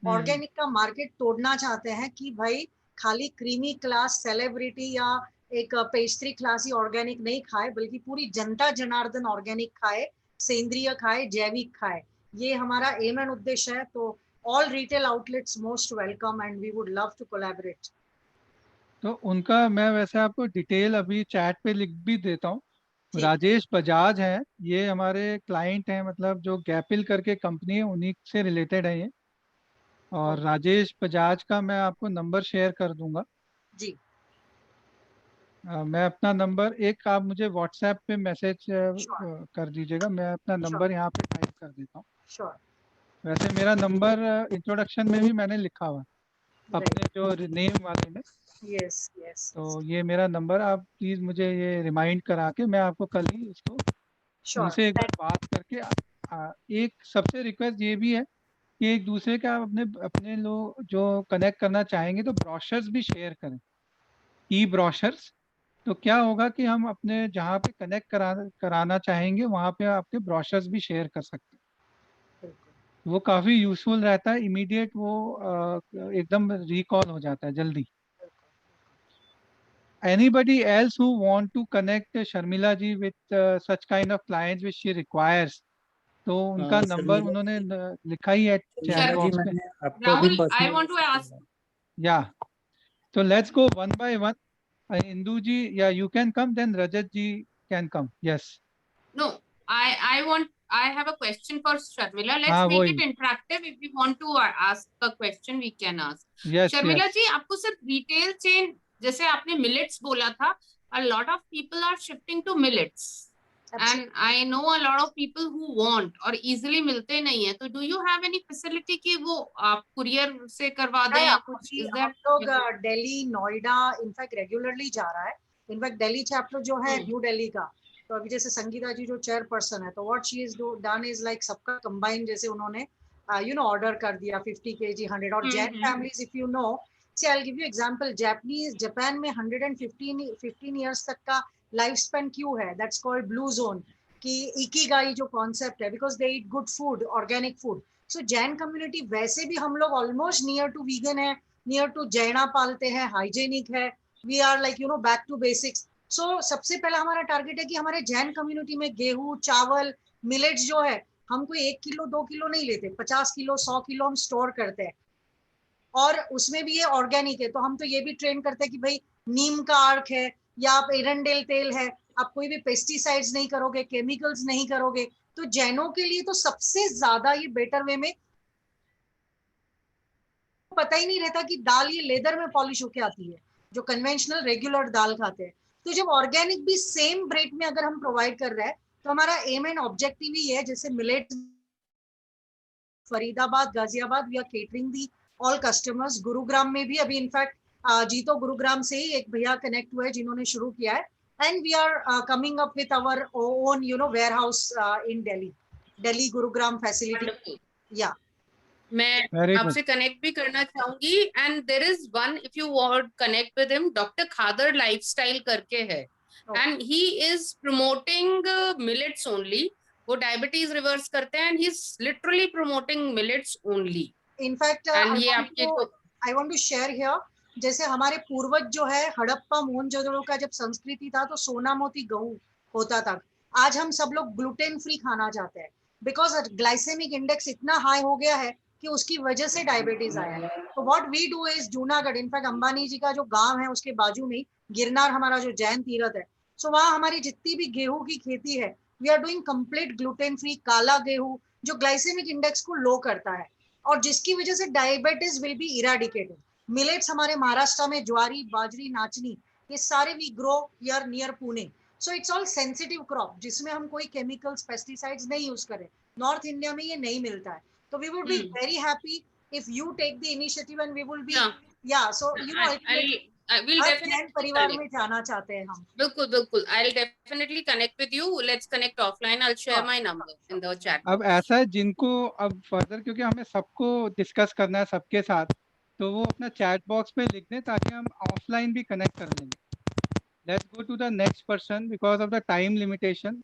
ऑर्गेनिक का मार्केट तोड़ना चाहते हैं कि भाई खाली क्रीमी क्लास सेलिब्रिटी या एक पेस्ट्री क्लास ही ऑर्गेनिक नहीं खाए, बल्कि पूरी जनता जनार्दन ऑर्गेनिक खाए, सेंद्रिय खाए, जैविक खाए. ये हमारा एम एंड उद्देश्य है. तो all retail outlets most welcome, and we would love to collaborate.
तो उनका मैं वैसे आपको डिटेल अभी चैट पे लिख भी देता हूँ. राजेश बजाज है, ये हमारे क्लाइंट हैं, मतलब जो गैपिल करके कंपनी है उन्हीं से रिलेटेड है ये. और राजेश बजाज का मैं आपको नंबर शेयर कर दूंगा
जी.
मैं अपना नंबर एक आप मुझे व्हाट्सएप पे मैसेज कर दीजिएगा, मैं अपना नंबर यहाँ पे टाइप कर देता हूँ. वैसे मेरा नंबर इंट्रोडक्शन में भी मैंने लिखा हुआ अपने जो नेम वाले में.
यस.
तो ये मेरा नंबर, आप प्लीज मुझे ये रिमाइंड करा के, मैं आपको कल ही इसको उनसे एक बार बात करके. एक सबसे रिक्वेस्ट ये भी है कि एक दूसरे का अपने लोग जो कनेक्ट करना चाहेंगे तो ब्रोशर्स भी शेयर करें, ई ब्रोशर्स. तो क्या होगा कि हम अपने जहाँ पे कनेक्ट कराना चाहेंगे वहाँ पे आपके ब्रोशर्स भी शेयर कर सकते हैं. वो काफ़ी यूजफुल रहता है, इमीडिएट वो एकदम रिकॉल हो जाता है जल्दी. Anybody else who want to connect Sharmila ji with such kind of clients which she requires, तो उनका नंबर उन्होंने लिखा ही है चैट बॉक्स में.
Rahul, I want to ask.
Yeah. So let's go one by one. Indu ji, yeah, you can come. Then Rajat ji can come. Yes.
No, I have a question for Sharmila. Let's make it interactive. If we want to ask a question, we can ask.
Yes.
Sharmila ji, आपको सिर्फ retail chain, जैसे आपने millets बोला था, a lot of people are shifting to millets. and I know a lot of people who want और easily मिलते नहीं है, तो do you have any facility कि वो आप courier से करवा दें या कुछ? Is
हम
that
लोग दिल्ली, नोएडा इनफैक्ट रेगुलरली जा रहा है। इनफैक्ट दिल्ली चैप्टर जो है न्यू दिल्ली का, तो अभी जैसे संगीता जी जो चेयरपर्सन है, तो what she is done is like सबका कंबाइन, जैसे उन्होंने ऑर्डर कर दिया 50 kg 100, और Jain families if you know, see I will give you example, Japan में 115 इयर्स तक का लाइफ स्पैन क्यों है, दैट्स कॉल्ड ब्लू जोन, कि इकिगाई जो कॉन्सेप्ट है, because they eat good food, organic food. So Jain community वैसे भी हम लोग ऑलमोस्ट नियर टू वीगन है, नियर टू जैना पालते हैं, हाइजेनिक है, we are like back to basics. So सबसे पहला हमारा टारगेट है कि हमारे जैन कम्युनिटी में गेहूं, चावल, मिलेट्स जो है, हम कोई 1 किलो 2 किलो नहीं लेते, 50 किलो 100 किलो हम स्टोर करते हैं, और उसमें भी ये ऑर्गेनिक है। तो हम तो ये भी ट्रेन करते हैं कि भाई नीम का अर्क है या आप एरंडेल तेल है, आप कोई भी पेस्टिसाइड्स नहीं करोगे, केमिकल्स नहीं करोगे। तो जैनों के लिए तो सबसे ज्यादा ये बेटर वे में, पता ही नहीं रहता कि दाल ये लेदर में पॉलिश होके आती है, जो कन्वेंशनल रेगुलर दाल खाते हैं। तो जब ऑर्गेनिक भी सेम रेट में अगर हम प्रोवाइड कर रहे हैं, तो हमारा एम एंड ऑब्जेक्टिव ही है, जैसे millet Faridabad, Ghaziabad, we are catering the all customers. Gurugram में भी अभी इनफैक्ट जीतो गुरुग्राम से ही एक भैया कनेक्ट हुए जिन्होंने शुरू किया है, and we are coming up with our own warehouse in Delhi Gurugram facility. या
मैं आपसे कनेक्ट भी करना चाहूंगी, and there is one, if you want connect with him, doctor Khadar lifestyle करके है, and he is promoting millets only. वो diabetes reverse करते हैं, and he is literally promoting millets only.
In fact I want to share here, जैसे हमारे पूर्वज जो है, हड़प्पा मोहनजोदड़ो का जब संस्कृति था, तो सोना मोती गेहूं होता था। आज हम सब लोग ग्लूटेन फ्री खाना चाहते हैं, बिकॉज ग्लाइसेमिक इंडेक्स इतना हाई हो गया है कि उसकी वजह से डायबिटीज आया है। तो what we do is Junagadh, in fact Ambani ji का जो गांव है उसके बाजू में गिरनार हमारा जो जैन तीर्थ है, सो वहाँ हमारी जितनी भी गेहूं की खेती है, we are doing complete gluten free काला गेहूं, जो ग्लाइसेमिक इंडेक्स को लो करता है, और जिसकी वजह से diabetes will be eradicated. Millets हमारे महाराष्ट्र में ज्वारी, बाजरी, नाचनी, ये सारे we grow here near Pune. So it's all sensitive crop, जिसमें हम कोई केमिकल्स, पेस्टिसाइड्स नहीं यूज करें। नॉर्थ इंडिया में ये नहीं मिलता है, तो we would be very happy if you take the initiative, and we will be so
I will definitely
परिवार में जाना चाहते हैं हम।
बिल्कुल बिल्कुल, I'll definitely connect with you. Let's connect offline. I'll share my number in the chat.
अब ऐसा है, जिनको अब फर्दर, क्योंकि हमें सबको डिस्कस करना है सबके साथ, तो वो अपना चैट बॉक्स में लिख दें ताकि हम ऑफलाइन भी कनेक्ट कर लेंगे। Let's go to the next person because of the time limitation.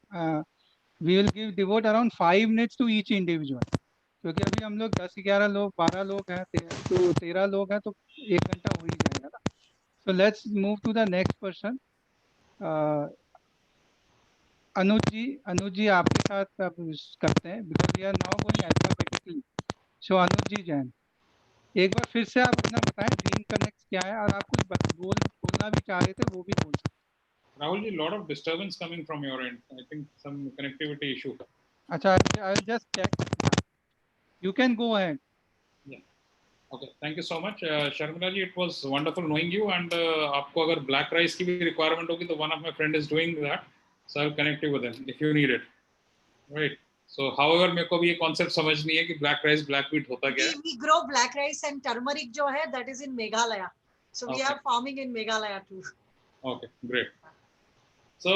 We will devote around 5 minutes to each individual, क्योंकि अभी हम लोग 10-11 लोग, 12 लोग हैं, तो 13 लोग हैं, तो 1 घंटा हो ही जाएगा ना। So let's move to the next person. Anuj ji आपके साथ अब करते हैं, because we are now going alphabetically. So Anuj ji Jain, एक बार फिर से आप अपना बताएं ड्रीम कनेक्ट क्या है, और आप कुछ बोलना भी चाह रहे थे वो भी बोल सकते।
Rahul ji, lot of disturbance coming from your end. I think some connectivity issue.
अच्छा, I'll just check. You can go ahead.
Yeah. Okay. Thank you so much, Sharmila ji. It was wonderful knowing you. And आपको अगर black rice की भी requirement होगी, तो one of my friend is doing that, so I'll connect you with him if you need it. Right. So, however, मेरे को भी ये concept समझ नहीं है कि black rice, black wheat होता क्या है.
We grow black rice and turmeric जो है, that is in Meghalaya. So we are farming in Meghalaya too.
Okay, great. So,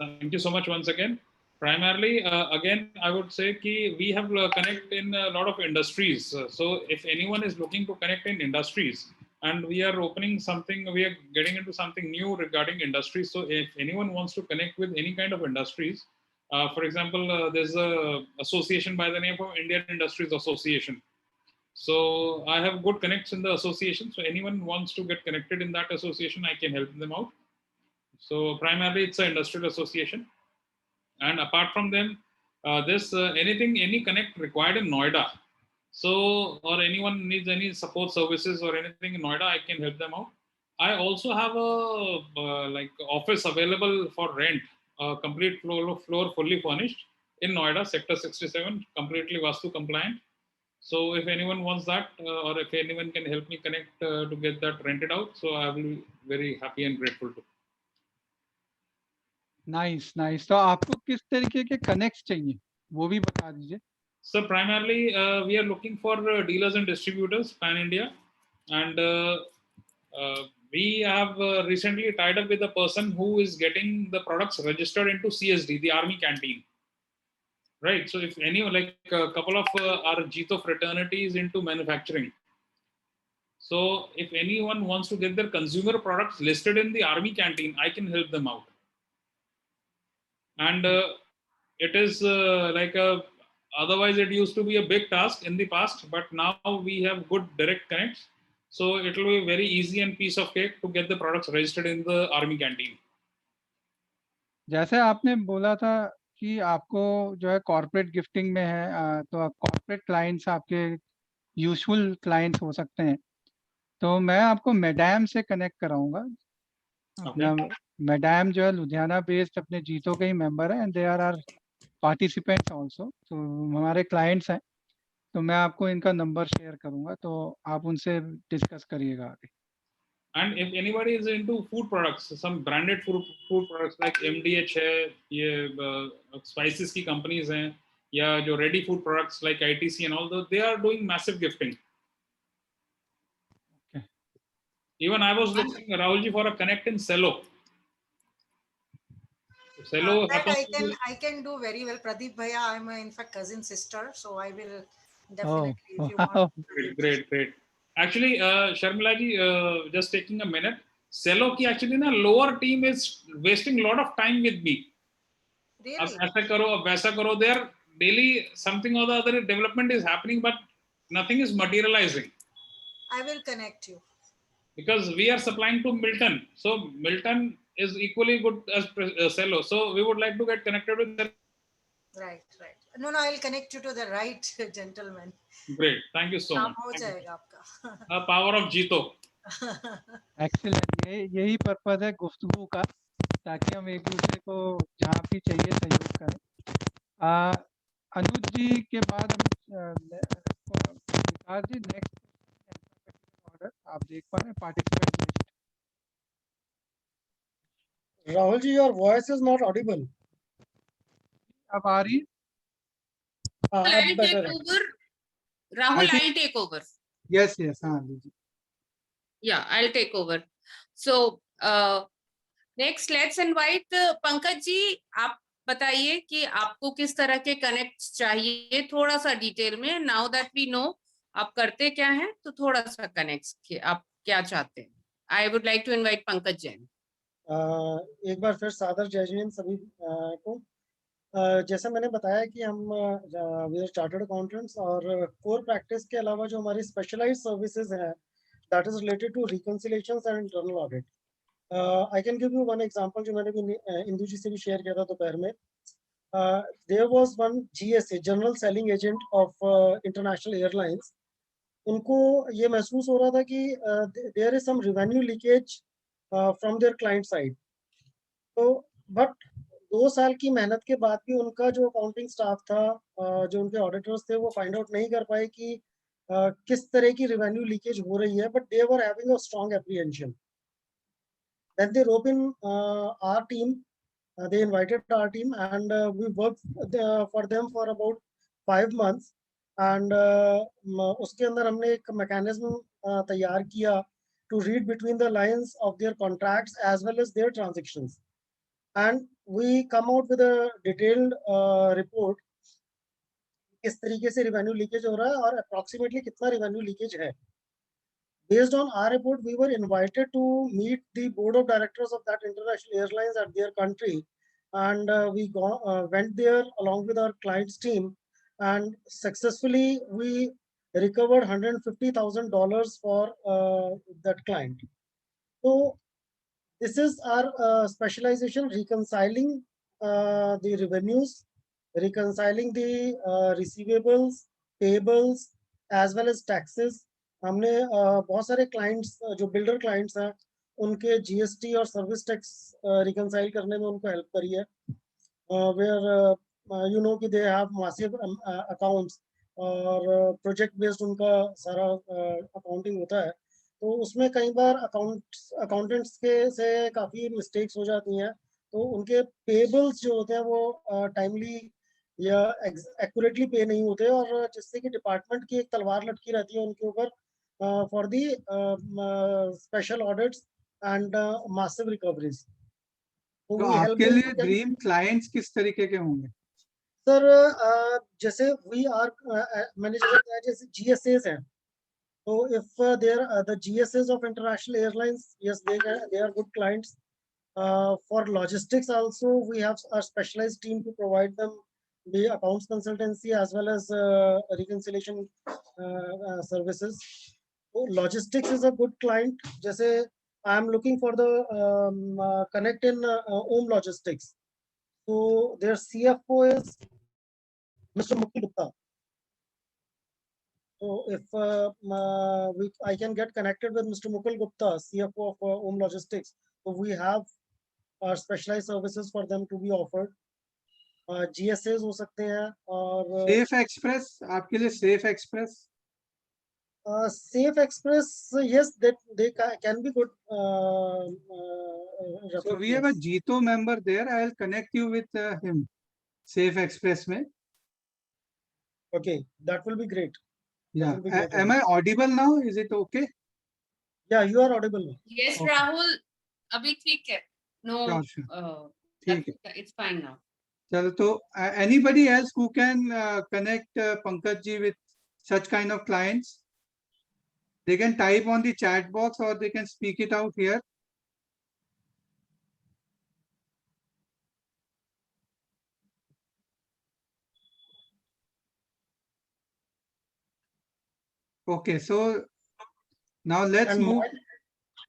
thank you so much once again. Primarily, again, I would say कि we have connect in a lot of industries. So if anyone is looking to connect in industries, and we are opening something, we are getting into something new regarding industries. So if anyone wants to connect with any kind of industries, for example, there's a association by the name of Indian Industries Association. So I have good connects in the association. So anyone wants to get connected in that association, I can help them out. So primarily it's an industrial association. And apart from them, any connect required in Noida. So, or anyone needs any support services or anything in Noida, I can help them out. I also have a like office available for rent, complete floor fully furnished in Noida, Sector 67, completely Vastu compliant. So if anyone wants that, or if anyone can help me connect to get that rented out, so I will be very happy and grateful to.
Nice nice. तो आपको किस तरीके के connects चाहिए वो भी बता दीजिए।
So primarily, we are looking for dealers and distributors pan India, and we have recently tied up with a person who is getting the products registered into CSD, the Army Canteen. Right. So if anyone, like a couple of our Jito fraternities into manufacturing. So if anyone wants to get their consumer products listed in the Army Canteen, I can help them out. And it is like a, otherwise it used to be a big task in the past, but now we have good direct connects, so it will be very easy and piece of cake to get the products registered in the Army Canteen.
जैसे आपने बोला था कि आपको जो है corporate gifting में है, तो कॉर्पोरेट क्लाइंट्स आपके यूजुअल क्लाइंट्स हो सकते हैं, तो मैं आपको मैडम से कनेक्ट कराऊंगा। अपना मैडम जो है लुधियाना बेस्ड अपने जीतो के ही मेंबर है, and they are participants also, तो हमारे क्लाइंट्स हैं। तो मैं आपको इनका नंबर शेयर करूंगा, तो आप उनसे डिस्कस करिएगा आगे।
And if anybody is into food products, some branded food products like MDH है, ये spices की companies हैं, या जो ready food products like ITC and all those, they are doing massive gifting.
Okay.
Even I was looking, Rahul ji, for a connect in Cello. Cello
that I can do very well. Pradeep Bhaiya, I'm in fact cousin sister, so I will definitely, if you want.
Great. Actually, Sharmila ji, just taking a minute. Cello की actually ना lower team is wasting a lot of time with me.
Really?
अब ऐसा करो, अब वैसा करो. There daily something or the other development is happening, but nothing is materializing.
I will connect you.
Because we are supplying to Milton, so Milton is equally good as Cello. So we would like to get connected with them.
Right. No, I'll connect you to the right gentleman.
Great, thank you so much.
हो जाएगा आपका.
Power of Jito.
Excellent. यही purpose है गुफ्तगू का, ताकि हम एक दूसरे को जहाँ भी चाहिए सहयोग करें। अनुज जी के बाद हम विकास जी नेक्स्ट ऑर्डर आप देख पा रहे हैं participant list.
Rahul ji, your voice is not audible.
अब आ रही है?
I'll take over. Rahul, I'll take over.
Yes, हाँ लीजिए।
Yeah, I'll take over. So next, let's invite Pankaj ji. आप बताइए कि आपको किस तरह के कनेक्ट्स चाहिए, थोड़ा सा डिटेल में। नाउ दैट वी नो आप करते क्या हैं, तो थोड़ा सा कनेक्ट्स के आप क्या चाहते हैं। I would like to invite Pankaj Jain.
एक बार फिर सादर जय हिंद सभी को। जैसा मैंने बताया कि हम वी आर चार्टर्ड अकाउंटेंट्स, और कोर प्रैक्टिस के अलावा जो हमारी स्पेशलाइज्ड सर्विसेज हैं that is related to reconciliations and internal audit. I can give you one example जो मैंने भी इंदु जी से भी शेयर किया था दोपहर में। There was one GSA, general selling agent of international airlines. उनको ये महसूस हो रहा था कि there is some revenue leakage from their client side. तो बट 2 साल की मेहनत के बाद भी उनका जो अकाउंटिंग स्टाफ था, जो उनके ऑडिटर्स थे, वो फाइंड आउट नहीं कर पाए कि किस तरह की रेवेन्यू लीकेज हो रही है, but they were having a strong apprehension. Then they rope in our team, they invited our team, and we worked for them for about 5 months, and उसके अंदर हमने एक मैकेनिज्म तैयार किया to read between the lines of their contracts as well as their transactions, and we come out with a detailed report किस तरीके से revenue leakage हो रहा है और अप्रॉक्सीमेटली कितना रेवेन्यू लीकेज है। Based on our report, we were invited to meet the board of directors of that international airlines at their country, and we went there along with our client's team, and successfully we recovered $150,000 for that client. So this is our specialization: reconciling the revenues, reconciling the receivables, payables, as well as taxes. हमने बहुत सारे clients जो builder clients हैं उनके GST और service tax reconcile करने में उनको हेल्प करी है। वेयर यू नो कि दे हैव मैसिव अकाउंट्स, और प्रोजेक्ट बेस्ड उनका सारा अकाउंटिंग होता है, तो उसमें कई बार अकाउंटेंट्स के से काफ़ी मिस्टेक्स हो जाती हैं, तो उनके पेबल्स जो होते हैं वो टाइमली या एक्यूरेटली पे नहीं होते, और जिससे कि डिपार्टमेंट की एक तलवार लटकी रहती है उनके ऊपर for the special audits and massive recoveries.
तो आपके लिए ड्रीम क्लाइंट्स किस तरीके के होंगे?
सर जैसे वी आर मैंने जैसे बताया जैसे GSAs हैं, so if they are the GSAs of international airlines, yes, they are good clients. For logistics also, we have a specialized team to provide them the accounts consultancy as well as reconciliation services. So logistics is a good client. जैसे I am looking for the connect in Om Logistics. So their CFO is Mr. Mukul Gupta. So if I can get connected with Mr. Mukul Gupta, CFO of Om Logistics, so we have specialized services for them to be offered. GSAs हो सकते हैं, और
safe express आपके लिए, safe express?
Safe Express, yes, they can be good.
So we have a Jito member there. I'll connect you with him. Safe Express में.
Okay, that will be great.
Yeah. Am I audible now? Is it okay?
Yeah, you are audible now.
Yes,
Okay.
Rahul. Abhi theek hai. No,
Sure. ठीक है.
it's fine now.
चलो, तो anybody else who can connect Pankaj ji with such kind of clients, they can type on the chat box or they can speak it out here. Okay, so now let's
And
move.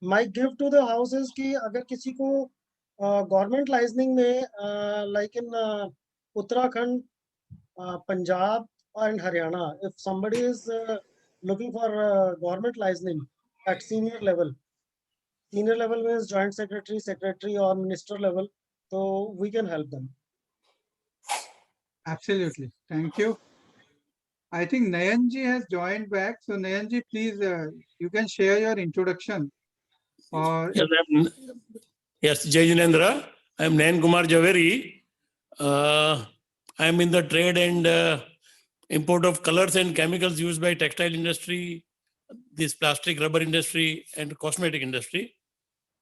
My gift to the house is कि अगर किसी को government licensing में like in Uttarakhand, Punjab and Haryana, if somebody is looking for government licensing at senior level means joint secretary or minister level, so we can help them.
Absolutely. Thank you. I think Nayan ji has joined back. So Nayan ji, please, you can share your introduction. Or
Yes, Jai Jinendra. I am Nayan Kumar Javeri. I am in the trade and import of colors and chemicals used by textile industry, this plastic rubber industry and cosmetic industry.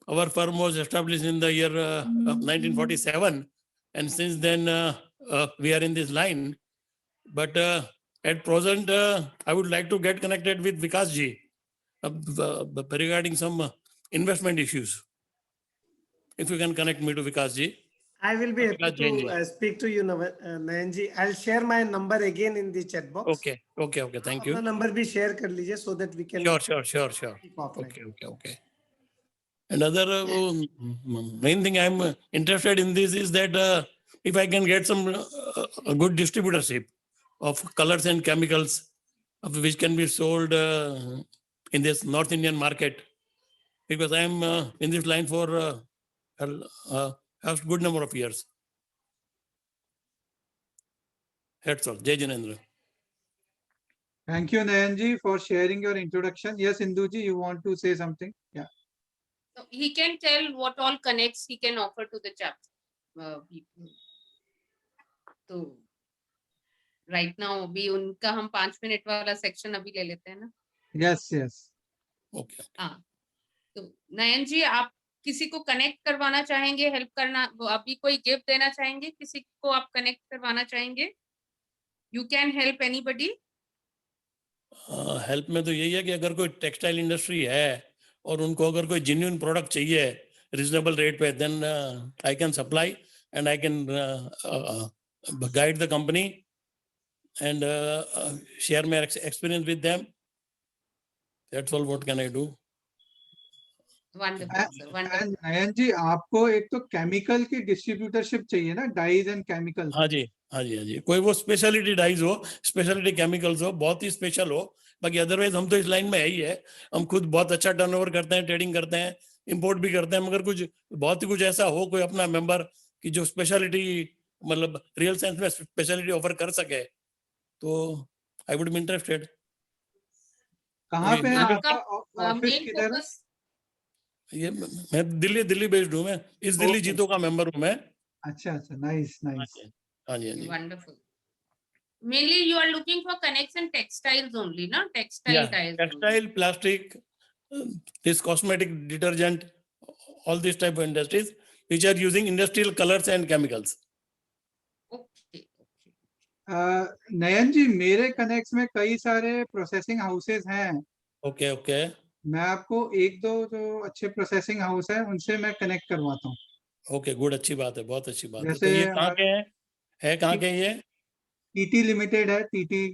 Our firm was established in the year of 1947, and since then we are in this line. But at present, I would like to get connected with Vikas ji regarding some investment issues. If you can connect me to Vikas ji.
I will be happy to speak to you, Nayan ji. I'll share my number again in the chat box.
Okay. Thank you.
अपना number भी share कर लीजिए so that we can.
Sure. Okay. Another main thing I'm interested in this is that if I can get some a good distributorship of colors and chemicals, which can be sold in this North Indian market, because I'm in this line for a good number of years. That's all. Jai Jinendra.
thank you, Nayan ji, for sharing your introduction. Yes, Indu ji, you want to say something? Yeah.
So he can tell what all connects he can offer to the people. So right now अभी उनका हम 5 minute वाला section अभी ले लेते हैं ना?
Yes.
Okay.
हाँ, तो नयन जी आप किसी को कनेक्ट करवाना चाहेंगे, हेल्प करना, अभी कोई गिफ्ट देना चाहेंगे, किसी को आप कनेक्ट करवाना चाहेंगे? You can help anybody?
Help में तो यही है कि अगर कोई टेक्सटाइल इंडस्ट्री है और उनको अगर कोई जेन्युइन प्रोडक्ट चाहिए रीजनेबल रेट पे, then I can supply and I can guide the company and share my experience with them. That's all. What can I do?
Wonderful, sir. Wonderful.
And Nayan ji, आपको एक तो chemical की distributorship चाहिए ना, dies and chemical?
हाँ जी, कोई वो speciality dies हो, स्पेशलिटी केमिकल्स हो, बहुत ही स्पेशल हो. बाकी अदरवाइज हम तो इस लाइन में है ही है. हम खुद बहुत अच्छा टर्नओवर करते हैं, ट्रेडिंग करते हैं, इंपोर्ट भी करते हैं, मगर कुछ बहुत ही कुछ ऐसा हो कोई अपना मेंबर की जो स्पेशलिटी, मतलब रियल सेंस में स्पेशलिटी ऑफर कर सके, तो आई वुड बी इंटरेस्टेड.
कहाँ पे है
आपका
ऑफिस, किधर है?
ये मैं दिल्ली बेस्ड हूँ, मैं इस दिल्ली
Okay.
जीतो का मेंबर हूँ मैं।
अच्छा अच्छा, नाइस
हाँ
नाइस।
जी हाँ जी।
Wonderful. Mainly you are looking for connection textiles only, no? Textile ties.
Textile, plastic, this cosmetic detergent, all these type of industries which are using industrial colors and chemicals.
Okay.
नयन जी, मेरे connects में कई सारे processing houses हैं।
Okay okay
मैं आपको एक दो जो अच्छे प्रोसेसिंग हाउस है उनसे मैं कनेक्ट करवाता हूँ।
ओके गुड, अच्छी बात है, बहुत अच्छी बात है। तो
जैसे
ये कहाँ के हैं? है कहाँ के ये?
टीटी लिमिटेड है, टीटी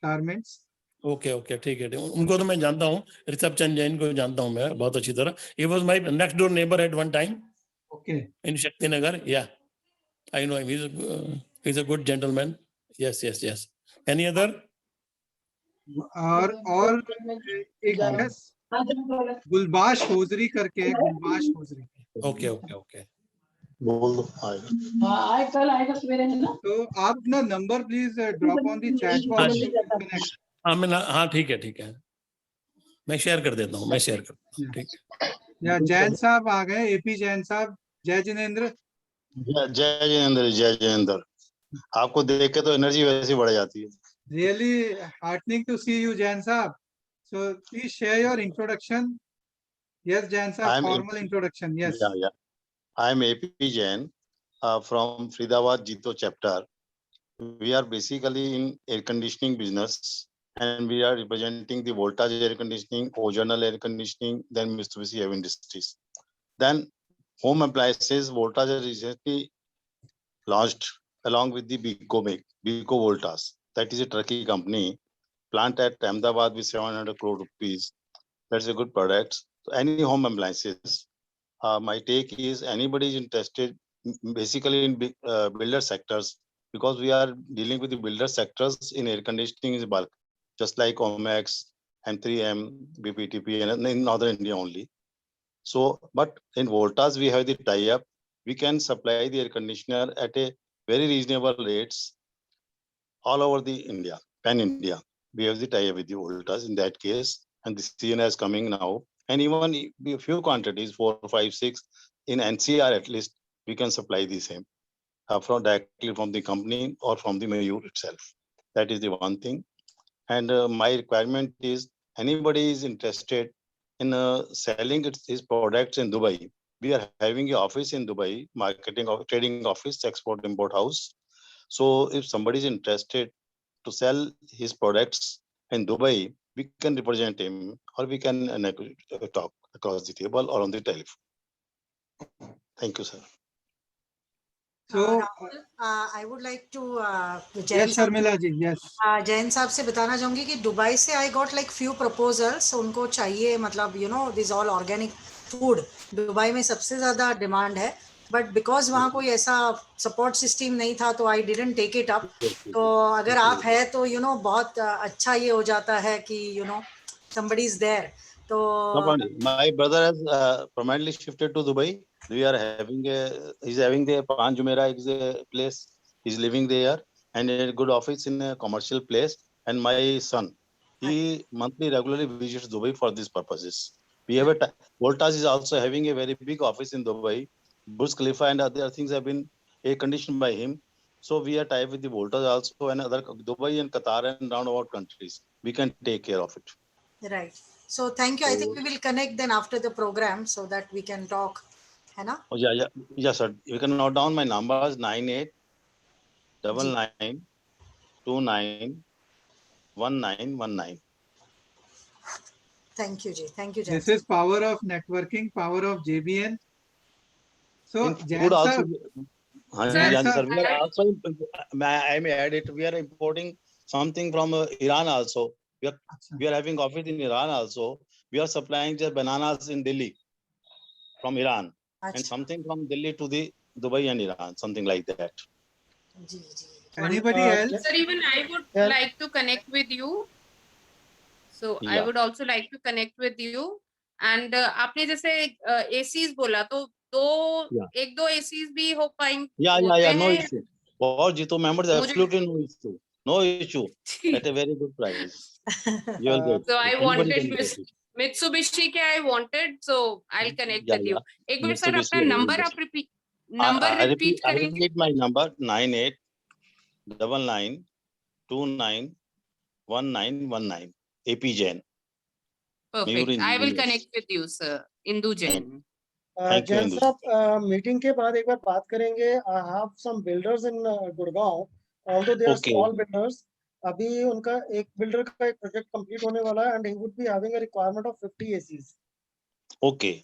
गारमेंट्स।
ओके ओके ठीक है, उनको तो मैं जानता हूँ, ऋषभ चंद जैन को जानता हूँ मैं बहुत अच्छी तरह। He was my next door neighbour at one time
okay
in Shakti Nagar. Yeah I know he is a good gentleman. Yes yes yes. Any other?
और एक है गुलबाश होजरी करके है, Gulbash hosiery.
Okay okay okay
बोल दो
कल आएगा सवेरे है ना।
तो आप अपना number please drop on the chat box so connect.
हाँ ठीक है, मैं शेयर कर देता हूँ, मैं शेयर करता हूँ। ठीक है।
या जैन साहब आ गए, एपी जैन साहब। जय जिनेंद्र।
जय जिनेंद्र। आपको देख के तो एनर्जी वैसे बढ़ जाती है।
Really heartening to see you, Jain Saab. So please share your introduction. Yes, Jain Saab, formal introduction. Yes.
Yeah. I am AP Jain from Faridabad Jito chapter. We are basically in air conditioning business, and we are representing the Voltage air conditioning, Ozonal air conditioning, then Mitsubishi Heavy Industries. Then home appliances, Voltage recently launched along with the Beko Voltas. That is a Turkey company, plant at Ahmedabad with 700 crore rupees. That's a good product. So any home appliances. My take is anybody is interested basically in builder sectors, because we are dealing with the builder sectors in air conditioning is bulk, just like Omex, M3M, BPTP, and in Northern India only. So, but in Voltas, we have the tie-up. We can supply the air conditioner at a very reasonable rates all over the India, pan-India. We have the tie-up with the Voltas in that case, and the CNA is coming now. And even a few quantities, 4, 5, 6, in NCR at least, we can supply the same from directly from the company or from the Mayur itself. That is the one thing. And my requirement is anybody is interested in selling his products in Dubai. We are having an office in Dubai, marketing of trading office, export import house. So if somebody is interested to sell his products in Dubai, we can represent him, or we can talk across the table or on the telephone. Thank you, sir.
So
I would like to
yes, Sharmila ji, yes.
Jain साहब से बताना चाहूंगी कि Dubai से I got like few proposals. उनको चाहिए मतलब this all organic food. Dubai में सबसे ज्यादा डिमांड है, बट बिकॉज वहाँ कोई ऐसा सपोर्ट सिस्टम नहीं था तो I didn't take it up. तो अगर आप है तो बहुत अच्छा ये हो जाता है कि somebody is there. तो
my brother has permanently shifted to Dubai. We are having he's having the Pan Jumeirah is a place. He's living there and a good office in a commercial place. And my son, he monthly regularly visits Dubai for these purposes. We have Voltas is also having a very big office in Dubai. Burj Khalifa and other things have been air conditioned by him. So we are tied with the Voltas also, and other Dubai and Qatar and roundabout countries. We can take care of it.
Right. So thank you. I think we will connect then after the program so that we can talk. है ना?
Oh, yeah, sir. You can note down my numbers 98 99 29 1919.
Thank you, Ji. Thank you,
This is power of networking, power of JBN. So, Jain
also,
sir,
I may add it. We are importing something from Iran also. We are having office in Iran also. We are supplying just bananas in Delhi from Iran, and something from Delhi to the Dubai and Iran, something like that.
Anybody else?
Sir, even I would like to connect with you. So I would also like to connect with you. And आपने जैसे ACs बोला तो एक दो ACs भी हो पाएंगे?
Yeah, no issue. For Jito members, absolutely no issue. No issue. At a very good price. You will get.
So I wanted Mitsubishi के I wanted, so I'll connect
Yeah,
with you.
yeah.
एक बार sir
Mitsubishi
अपना
available
number
है.
आप number
I
repeat करेंगे?
repeat my number 9899291919 AP Jain.
Perfect. I will connect with you, sir. Indu Jain.
Thank you,
Jain
Indu.
साहब meeting के बाद एक बार बात करेंगे. I have some builders in Gurgaon, although they are
Okay.
Small builders. अभी उनका एक बिल्डर का एक प्रोजेक्ट कंप्लीट होने वाला है and he would be having a requirement of 50 ACs.
Okay.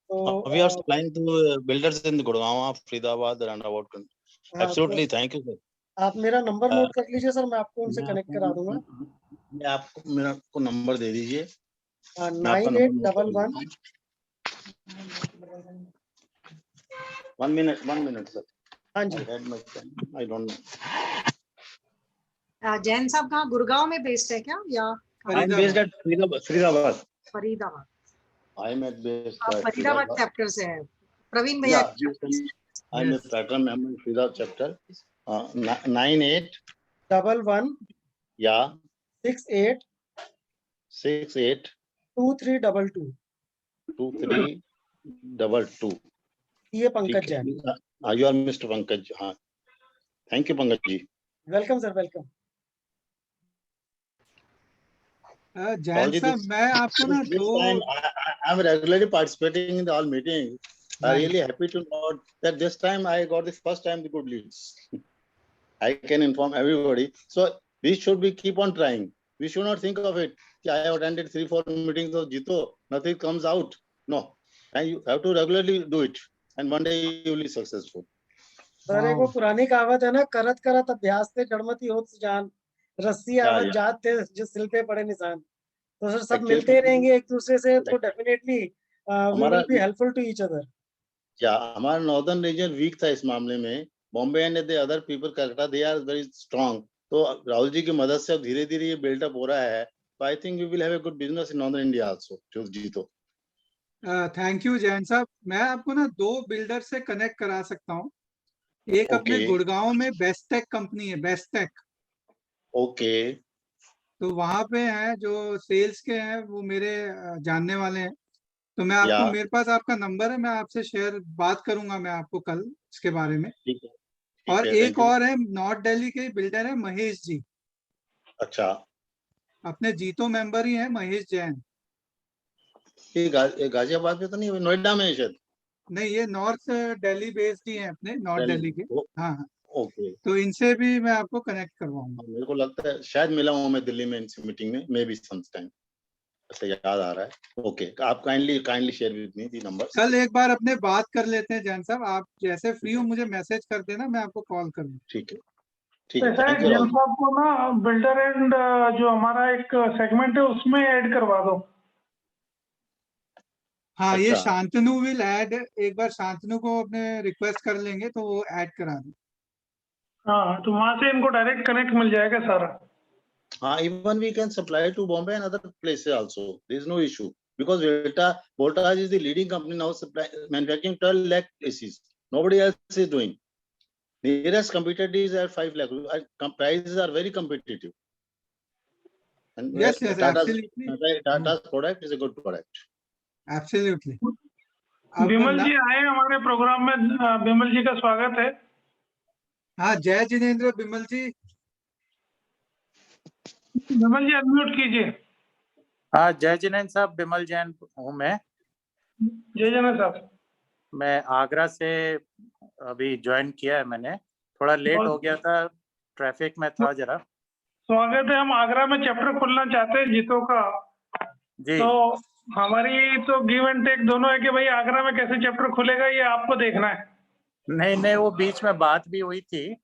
तो
We are supplying to builders in Gurgaon, Faridabad, roundabout. Absolutely. Thank you, sir.
आप मेरा नंबर नोट कर लीजिए सर, मैं आपको उनसे कनेक्ट करा दूंगा.
मैं आपको मेरा को नंबर दे दीजिए.
9811.
1 minute, sir.
हाँ जी.
I don't know.
जैन साहब कहाँ गुड़गांव में बेस्ड है क्या या?
I'm based at Faridabad.
Faridabad.
I'm at based
आप
at
फरीदाबाद चैप्टर से हैं प्रवीण भैया.
I'm a patron member in Faridabad chapter. 9811. Yeah. 68
2322.
2322.
ये Pankaj Jain.
You are Mr. Pankaj. हाँ. Thank you, Pankaj ji.
Welcome sir, welcome.
Jain साहब मैं आपको ना
I'm regularly participating in the all meetings. I'm really happy to know that this time I got this first time the good leads. I can inform everybody. So we should be keep on trying. We should not think of it. I have attended 3-4 meetings of Jito. Nothing comes out. No. And you have to regularly do it. And one day you will be successful.
Sir एक वो पुरानी कहावत है ना, करत करत अभ्यास से जड़मती होत जान, रस्सी आवत जात थे जो सिल पे पड़े निशान. तो सर सब मिलते रहेंगे एक दूसरे से तो definitely we will be helpful to each other.
हमारा नॉर्दर्न रीजन वीक था इस मामले में. Bombay and the other people Calcutta they are very strong. तो राहुल जी की मदद से अब धीरे-धीरे ये बिल्डअप हो रहा है. So I think we will have a good business in Northern India also. जीतो.
थैंक यू जैन साहब. मैं आपको ना 2 बिल्डर से कनेक्ट करा सकता हूँ. एक अपने गुड़गांव में बेस्टेक कंपनी है, बेस्टेक.
ओके.
तो वहां पे है जो सेल्स के हैं वो मेरे जानने वाले हैं. तो मैं आपको मेरे पास आपका नंबर है, मैं आपसे बात करूंगा मैं आपको कल इसके बारे में. और एक और है नॉर्थ दिल्ली के बिल्डर है महेश जी.
अच्छा.
अपने जीतो मेंबर ही है महेश जैन.
ये गाजियाबाद में तो नहीं, नोएडा में शायद.
नहीं, ये नॉर्थ दिल्ली बेस्ड ही है, अपने नॉर्थ दिल्ली के. हाँ.
ओके.
तो इनसे भी मैं आपको कनेक्ट करवाऊंगा.
मेरे को लगता है शायद मिला हूँ मैं दिल्ली में इनसे मीटिंग में, मे बी सम टाइम. ऐसा याद आ रहा है. ओके. आप kindly share with me the number.
कल एक बार अपने बात कर लेते हैं जैन साहब. आप जैसे फ्री हो मुझे मैसेज कर देना, मैं आपको कॉल कर लूँ.
ठीक है.
जैन साहब को ना बिल्डर एंड जो हमारा एक सेगमेंट है उसमें ऐड करवा दो.
हाँ. ये शांतनु विल ऐड. एक बार शांतनु को अपने रिक्वेस्ट कर लेंगे तो वो ऐड करा दे.
हाँ, तो वहां से इनको डायरेक्ट कनेक्ट मिल जाएगा सारा.
हाँ, even we can supply to Bombay and other places also. There is no issue because Voltage is the leading company now manufacturing 12 lakh ACs. Nobody else is doing. Nearest competitor is at 5 lakh. Prices are very competitive. And
yes, absolutely.
Tata's product is a good product.
Absolutely.
Bimal जी आए हमारे programme में. बिमल जी का स्वागत है.
हाँ, जय जिनेंद्र. बिमल जी.
बिमल जी unmute कीजिए.
हाँ, जय जिनेंद्र साहब. बिमल जैन हूँ मैं.
जय जिनेंद्र साहब.
मैं आगरा से अभी ज्वाइन किया है मैंने. थोड़ा लेट हो गया था, ट्रैफिक में था जरा.
स्वागत है. हम आगरा में चैप्टर खोलना चाहते हैं जीतो का
जी.
तो हमारी तो गिव एंड टेक दोनों है कि भाई आगरा में कैसे चैप्टर खुलेगा ये आपको देखना है.
नहीं, वो बीच में बात भी हुई थी.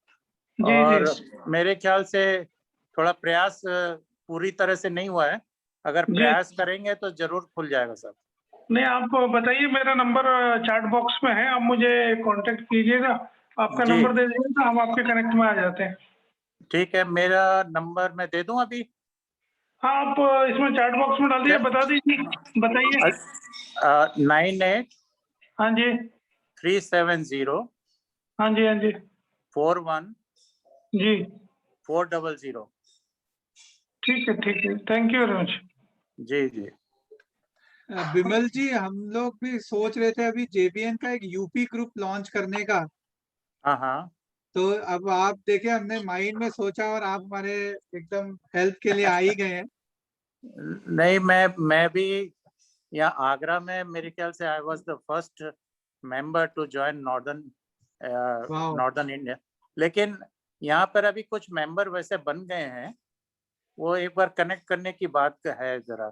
जी,
और
जी.
मेरे ख्याल से थोड़ा प्रयास पूरी तरह से नहीं हुआ है. अगर प्रयास करेंगे तो जरूर खुल जाएगा सर.
नहीं, आप बताइए. मेरा नंबर चैट बॉक्स में है, आप मुझे कांटेक्ट कीजिएगा. आपका नंबर दे दीजिएगा, हम आपके कनेक्ट में आ जाते हैं.
ठीक है. मेरा नंबर मैं दे दूं अभी.
हाँ, आप इसमें चैट बॉक्स में डाल दीजिए. बता दीजिए. बताइए.
98.
हाँ जी.
370.
हाँ जी.
41.
जी.
400.
ठीक है. Thank you very much.
जी.
बिमल जी, हम लोग भी सोच रहे थे अभी JBN का एक यूपी ग्रुप लॉन्च करने का।
हाँ हाँ।
तो अब आप देखे, हमने माइंड में सोचा और आप हमारे एकदम हेल्प के लिए आ ही गए हैं।
नहीं, मैं भी यहाँ आगरा में, मेरे ख्याल से I was the first member to join northern India. लेकिन यहाँ पर अभी कुछ मेंबर वैसे बन गए हैं, वो एक बार कनेक्ट करने की बात है जरा।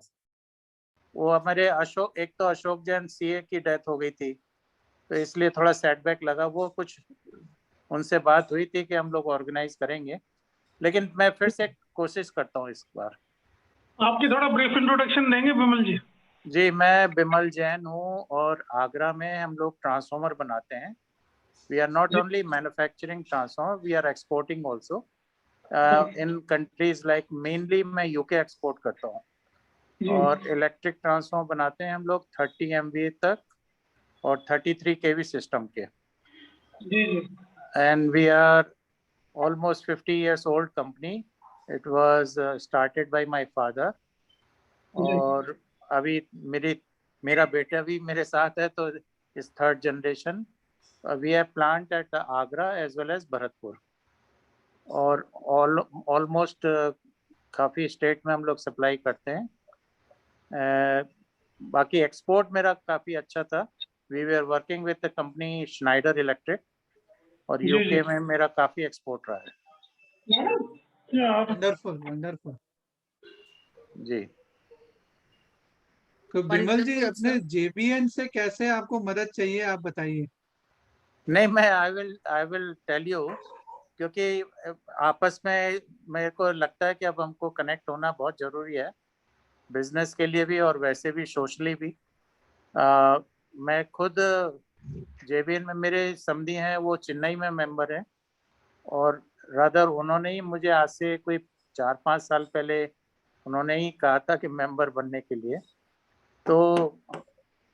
वो हमारे एक तो अशोक जैन CA की डेथ हो गई थी, तो इसलिए थोड़ा सेटबैक लगा। वो कुछ उनसे बात हुई थी कि हम लोग ऑर्गेनाइज करेंगे, लेकिन मैं फिर से कोशिश करता हूँ इस बार।
आपकी थोड़ा ब्रीफ इंट्रोडक्शन देंगे बिमल जी?
जी, मैं बिमल जैन हूँ और आगरा में हम लोग ट्रांसफॉर्मर बनाते हैं। We are not only manufacturing transformer, we are exporting also in countries like, mainly मैं UK एक्सपोर्ट करता हूँ। और इलेक्ट्रिक ट्रांसफॉर्मर बनाते हैं हम लोग 30 MVA तक और 33 kV सिस्टम के। And we are almost 50 years old company. It was started by my father. और अभी मेरा बेटा भी मेरे साथ है, तो इस third generation. We have plant at Agra as well as Bharatpur, और ऑलमोस्ट काफ़ी स्टेट में हम लोग सप्लाई करते हैं। बाकी एक्सपोर्ट मेरा काफ़ी अच्छा था। We were working with the company Schneider electric, और UK में मेरा काफ़ी एक्सपोर्ट रहा है।
वंडरफुल
जी।
तो बिमल जी, अपने JBN से कैसे आपको मदद चाहिए, आप बताइए।
नहीं, मैं आई विल टेल यू, क्योंकि आपस में मेरे को लगता है कि अब हमको कनेक्ट होना बहुत जरूरी है, बिजनेस के लिए भी और वैसे भी सोशली भी। मैं खुद JBN में, मेरे समधी हैं वो चेन्नई में मेंबर हैं, और रादर उन्होंने ही मुझे आज से कोई 4-5 साल पहले उन्होंने ही कहा था कि मेंबर बनने के लिए। तो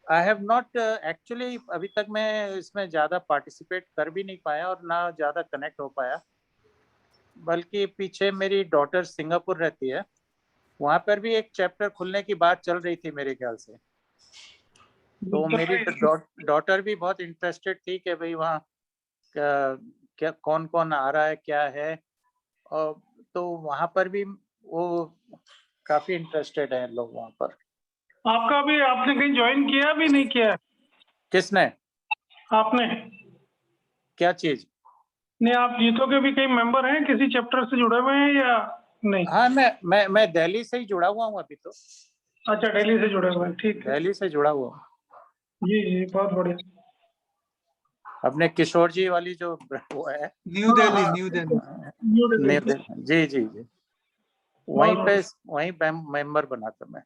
आई हैव नॉट एक्चुअली, अभी तक मैं इसमें ज़्यादा पार्टिसिपेट कर भी नहीं पाया और ना ज़्यादा कनेक्ट हो पाया। बल्कि पीछे मेरी डॉटर सिंगापुर रहती है, वहाँ पर भी एक चैप्टर खुलने की बात चल रही थी मेरे ख्याल से। तो मेरी डॉटर भी बहुत इंटरेस्टेड थी कि भाई वहाँ क्या कौन कौन आ रहा है, क्या है, और तो वहाँ पर भी वो काफी इंटरेस्टेड है लोग वहाँ पर।
आपका भी, आपने कहीं ज्वाइन किया भी नहीं किया?
किसने?
आपने?
क्या चीज?
नहीं, आप जीतो के भी कई मेंबर हैं, किसी चैप्टर से जुड़े हुए हैं या नहीं?
हाँ, मैं दिल्ली से ही जुड़ा हुआ हूँ अभी तो।
अच्छा, दिल्ली से जुड़े हुए हैं, ठीक है।
दिल्ली से जुड़ा हुआ हूँ।
जी, बहुत बढ़िया।
अपने किशोर जी वाली जो वो है,
न्यू दिल्ली।
जी, वहीं पे मेंबर बना था मैं।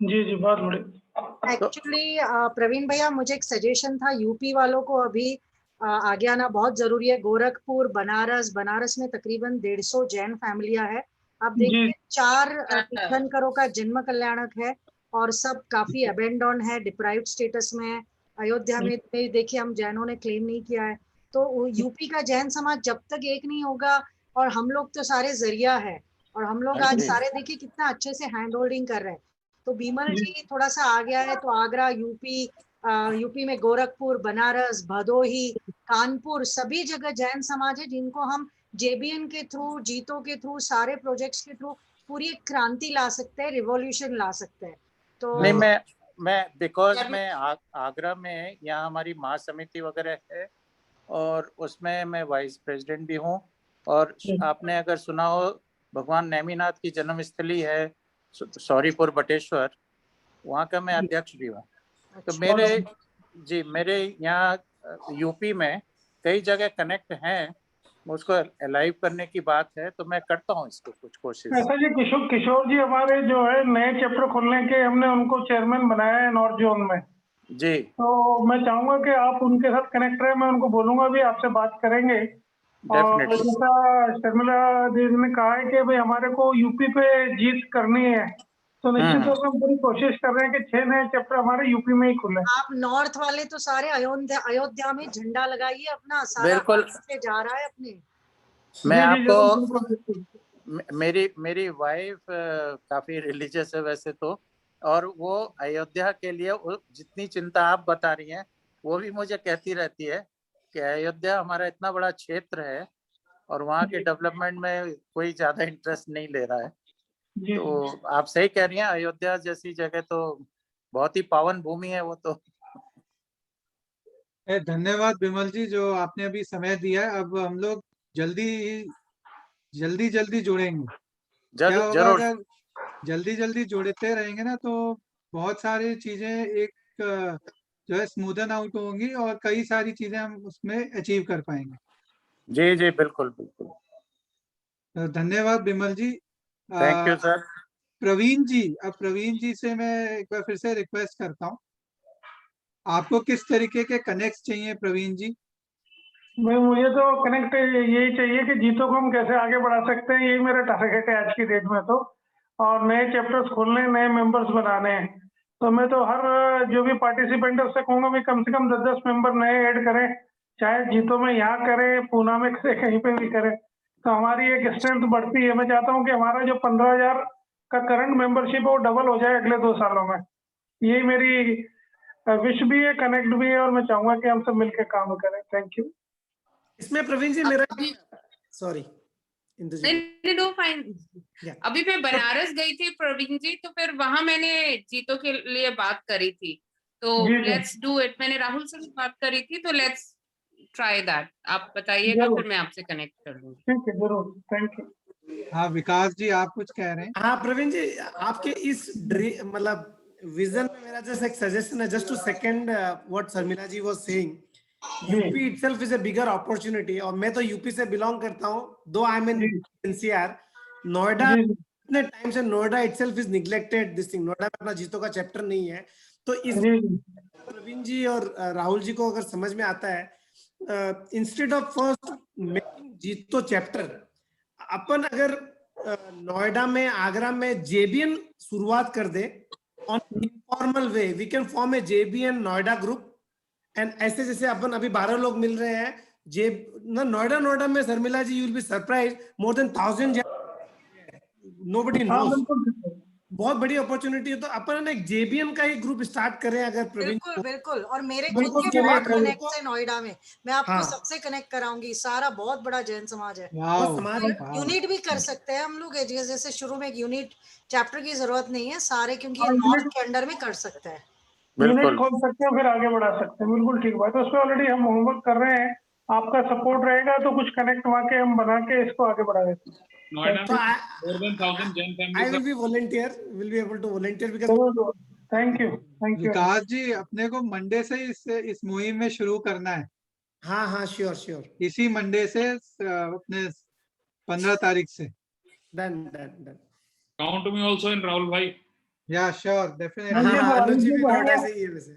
जी, बहुत बढ़िया।
एक्चुअली प्रवीण भैया, मुझे एक सजेशन था, यूपी वालों को अभी आगे आना बहुत जरूरी है। गोरखपुर, बनारस में तकरीबन 150 जैन फैमिलियां है। आप देखिए 4 तीर्थंकरों का जन्म कल्याणक है और सब काफी अबेंडन है, डिप्राइव्ड स्टेटस में है। अयोध्या में देखिए, हम जैनों ने क्लेम नहीं किया है। तो यूपी का जैन समाज जब तक एक नहीं होगा, और हम लोग तो सारे जरिया है, और हम लोग आज सारे देखिए कितना अच्छे से हैंड होल्डिंग कर रहे हैं। तो बिमल जी थोड़ा सा आ गया है, तो आगरा, यूपी में गोरखपुर, बनारस, भदोही, कानपुर, सभी जगह जैन समाज है, जिनको हम JBN के थ्रू, जीतो के थ्रू, सारे प्रोजेक्ट्स के थ्रू पूरी एक क्रांति ला सकते हैं, रिवॉल्यूशन ला सकते हैं। तो
नहीं, मैं बिकॉज मैं आगरा में, यहाँ हमारी महासमिति वगैरह है और उसमें मैं वाइस प्रेसिडेंट भी हूँ। और आपने अगर सुना हो, भगवान नेमिनाथ की जन्मस्थली है सौरीपुर बटेश्वर, वहाँ का मैं अध्यक्ष भी हूँ। तो मेरे यहाँ यूपी में कई जगह कनेक्ट हैं, उसको अलाइव करने की बात है, तो मैं करता हूँ इसको कुछ कोशिश।
ऐसा जी, किशोर जी हमारे जो है नए चैप्टर खोलने के, हमने उनको चेयरमैन बनाया है नॉर्थ जोन में
जी।
तो मैं चाहूंगा कि आप उनके साथ कनेक्ट रहे, मैं उनको बोलूंगा भी आपसे बात करेंगे। और जैसा शर्मिला दीदी ने कहा है कि भाई हमारे को यूपी पे जीत करनी है, तो निश्चित तौर पर हम पूरी कोशिश कर रहे हैं कि 6 नए चैप्टर हमारे यूपी में ही खुले।
आप नॉर्थ वाले तो सारे अयोध्या में झंडा लगाइए अपना, सारा
बिल्कुल
से जा रहा है अपने।
मैं आपको, मेरी वाइफ काफी रिलीजियस है वैसे तो, और वो अयोध्या के लिए जितनी चिंता आप बता रही हैं वो भी मुझे कहती रहती है कि अयोध्या हमारा इतना बड़ा क्षेत्र है और वहाँ के डेवलपमेंट में कोई ज्यादा इंटरेस्ट नहीं ले रहा है। तो आप सही कह रही हैं, अयोध्या जैसी जगह तो बहुत ही पावन भूमि है वो तो।
धन्यवाद बिमल जी जो आपने अभी समय दिया है। अब हम लोग जल्दी जुड़ेंगे। क्या होगा
जरूर।
अगर जल्दी जुड़ते रहेंगे ना तो बहुत सारी चीजें एक जो है स्मूदन आउट होंगी और कई सारी चीजें हम उसमें अचीव कर पाएंगे।
जी जी बिल्कुल बिल्कुल।
तो धन्यवाद Bimal ji.
Thank you sir.
Praveen ji, अब प्रवीण जी से मैं एक बार फिर से रिक्वेस्ट करता हूँ, आपको किस तरीके के कनेक्ट चाहिए प्रवीण जी?
मुझे तो कनेक्ट यही चाहिए कि जीतो को हम कैसे आगे बढ़ा सकते हैं, यही मेरा टारगेट है आज की डेट में तो। और नए चैप्टर्स खोलने, नए मेंबर्स बनाने हैं। तो मैं तो हर जो भी पार्टिसिपेंट है उससे कहूँगा भी कम से कम 10-10 मेंबर नए ऐड करें, चाहे जीतो में यहाँ करें, पूना में करें, कहीं पे भी करें, तो हमारी एक स्ट्रेंथ बढ़ती है। मैं चाहता हूँ कि हमारा जो 15,000 का करंट मेंबरशिप है वो डबल हो जाए अगले 2 सालों में। यही मेरी विश भी है, कनेक्ट भी है, और मैं चाहूंगा कि हम सब मिलकर काम करें। Thank you.
इसमें प्रवीण जी मेरा सॉरी
नहीं नो फाइन। अभी मैं बनारस गई थी प्रवीण जी, तो फिर वहां मैंने जीतो के लिए बात करी थी, तो लेट्स डू इट। मैंने राहुल से भी बात करी थी, तो लेट्स ट्राई दैट। आप बताइएगा, फिर मैं आपसे कनेक्ट कर लूंगी।
ठीक है, जरूर। Thank you.
हाँ विकास जी, आप कुछ कह रहे हैं?
हाँ प्रवीण जी, आपके इस मतलब विजन में मेरा जस्ट एक सजेशन है, just to second what Sharmila ji was saying. UP itself is a bigger opportunity, और मैं तो यूपी से बिलोंग करता हूँ, though I am in NCR. Noida इतने टाइम से Noida itself is neglected this thing. Noida में अपना जीतो का चैप्टर नहीं है, तो इस प्रवीण जी और राहुल जी को अगर समझ में आता है, instead of first making JITO chapter, अपन अगर नोएडा में, आगरा में जेबीएन शुरुआत कर दे on informal way, we can form a JBN Noida group. And ऐसे जैसे अपन अभी 12 लोग मिल रहे हैं नोएडा में, Sharmila ji, you will be surprise, more than 1000 nobody knows. बहुत बड़ी अपॉर्चुनिटी है। तो अपन एक जेबीएन का ही ग्रुप स्टार्ट करें अगर प्रवीण।
बिल्कुल। और मेरे खुद के बहुत कनेक्ट है नोएडा में, मैं आपको सबसे कनेक्ट कराऊंगी। सारा बहुत बड़ा जैन समाज है, यूनिट भी कर सकते हैं हम लोग। जैसे शुरू में एक यूनिट चैप्टर की जरूरत नहीं है सारे, क्योंकि ये नॉर्थ के अंडर में कर सकते हैं,
यूनिट खोल सकते हैं, फिर आगे बढ़ा सकते हैं। बिल्कुल ठीक बात है। उस पर ऑलरेडी हम होमवर्क कर रहे हैं, आपका सपोर्ट रहेगा तो कुछ कनेक्ट वहाँ के हम बना के इसको आगे बढ़ा देते हैं।
Noida, more than 1,000 Jain families.
I will be volunteer. Will be able to volunteer because.
Thank you.
विकास जी, अपने को मंडे से इस मुहिम में शुरू करना है।
हाँ श्योर।
इसी मंडे से अपने 15 तारीख से।
Done.
Count me also in, Rahul bhai.
Yeah, sure, definitely.
अनुज जी भी नोएडा से ही है वैसे।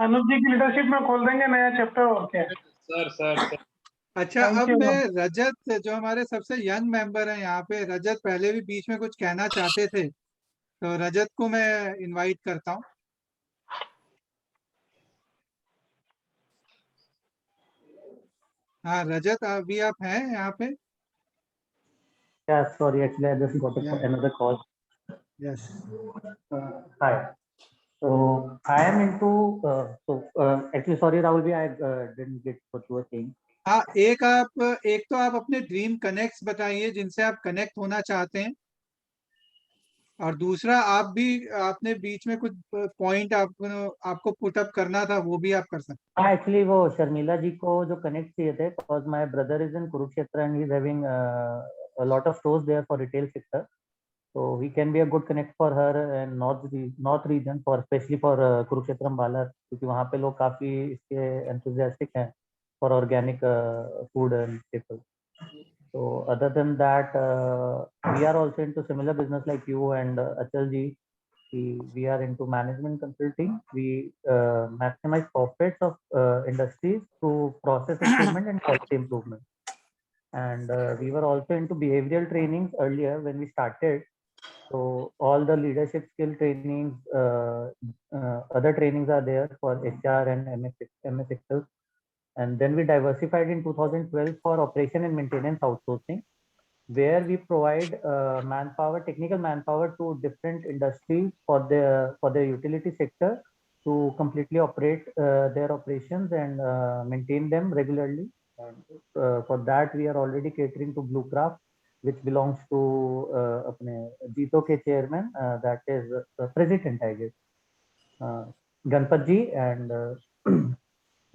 अनुज जी की लीडरशिप में खोल देंगे नया चैप्टर, और क्या।
सर।
अच्छा, अब मैं रजत, जो हमारे सबसे यंग मेंबर है यहाँ पे, रजत पहले भी बीच में कुछ कहना चाहते थे, तो रजत को मैं इनवाइट करता हूँ। हाँ रजत, अभी आप हैं यहाँ पे?
Yeah, sorry, actually I just got another call.
Yes.
Hi. So I am into actually sorry Rahul bhai, I didn't get what you were saying.
हाँ, एक तो आप अपने ड्रीम कनेक्ट्स बताइए जिनसे आप कनेक्ट होना चाहते हैं, और दूसरा आप भी आपने बीच में कुछ पॉइंट आपको पुट अप करना था, वो भी आप कर सकते
हैं। एक्चुअली वो शर्मिला जी को जो कनेक्ट चाहिए थे, because my brother is in Kurukshetra and he is having a lot of stores there for retail sector, so he can be a good connect for her and north region, for especially for Kurukshetra Ambala, क्योंकि वहाँ पे लोग काफी इसके enthusiastic हैं for organic food and staples. So other than that, we are also into similar business like you and Achal ji. We are into management consulting. We maximize profits of industries through process improvement and quality improvement. And we were also into behavioral trainings earlier when we started. So all the leadership skill trainings, other trainings are there for HR and MS Excel. And then we diversified in 2012 for operation and maintenance outsourcing. where we provide manpower, technical manpower to different industries for the utility sector to completely operate their operations and maintain them regularly. And for that, we are already catering to Bluecraft, which belongs to apne Jito ke chairman, that is president, I guess, Ganpat ji, and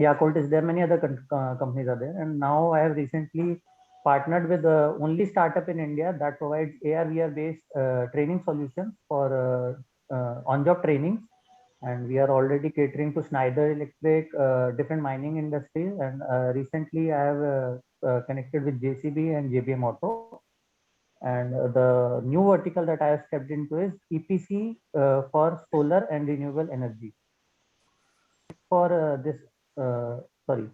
Yakult is there. Many other companies are there, and now I have recently partnered with the only startup in India that provides AR/VR based training solutions for on-job trainings. And we are already catering to Schneider Electric, different mining industries. And recently I have connected with JCB and JBM Auto. And the new vertical that I have stepped into is EPC for solar and renewable energy. For this, sorry.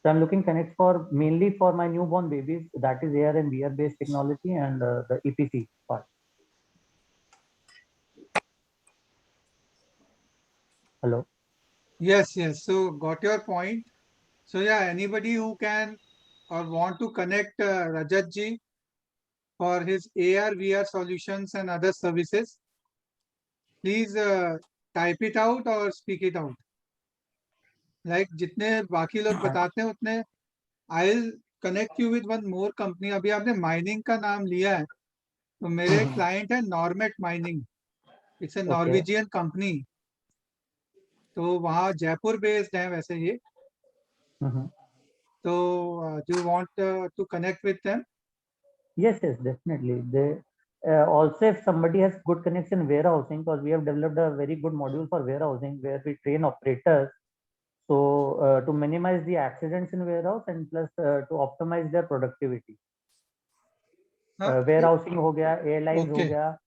So I'm looking connects for mainly for my newborn babies, that is AR and VR based technology and the EPC part. Hello.
Yes, yes. So got your point. So yeah, anybody who can or want to connect Rajat ji for his AR, VR solutions and other services, please type it out or speak it out. Like जितने बाकी लोग बताते हैं उतने I'll connect you with one more company. अभी आपने mining का नाम लिया है, तो मेरे client है Normet Mining. It's a Norwegian company. तो वहाँ जयपुर based है वैसे ये. So do you want to connect with them?
Yes, yes, definitely. They also, if somebody has good connection in warehousing, because we have developed a very good module for warehousing where we train operators. So to minimize the accidents in warehouse and plus to optimize their productivity. Warehousing ho gaya, airlines ho gaya.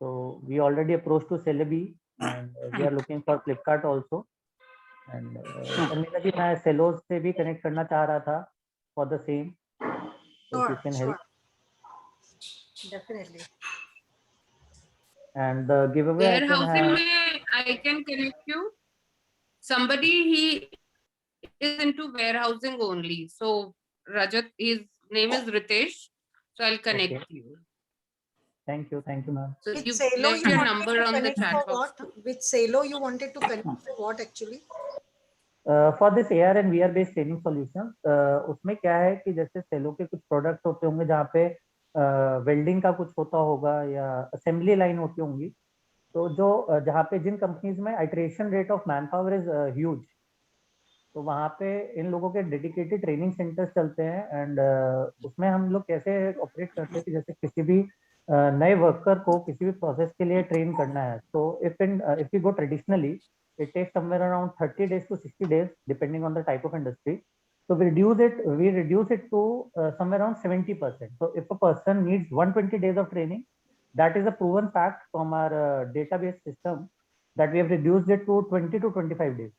So we already approached to Celebi and we are looking for Flipkart also. And Sharmila ji, मैं Celos से भी connect करना चाह रहा था for the same. So if you can help.
Definitely.
And the giveaway I can have.
I can connect you. Somebody, he is into warehousing only. So Rajat, his name is Ritesh. So I'll connect you.
Thank you, ma'am.
So
With
you
Salo,
left
you
your
wanted
number
to
on the
connect
chat
for
box.
what? With Salo, you wanted to connect for what actually?
For this AR and VR based training solutions, उसमें क्या है कि जैसे सेलो के कुछ products होते होंगे जहाँ पे वेल्डिंग का कुछ होता होगा या असेंबली लाइन होती होंगी, तो जो जहाँ पे जिन कंपनीज में iteration rate of man power is huge, तो वहाँ पे इन लोगों के डेडिकेटेड ट्रेनिंग सेंटर्स चलते हैं. एंड उसमें हम लोग कैसे ऑपरेट करते हैं कि जैसे किसी भी नए वर्कर को किसी भी प्रोसेस के लिए ट्रेन करना है, तो if you go traditionally it takes somewhere around 30 days to 60 days depending on the type of industry. So we reduce it to somewhere around 70%. So if a person needs 120 days of training, that is a proven fact from our database system that we have reduced it to 20 to 25 days.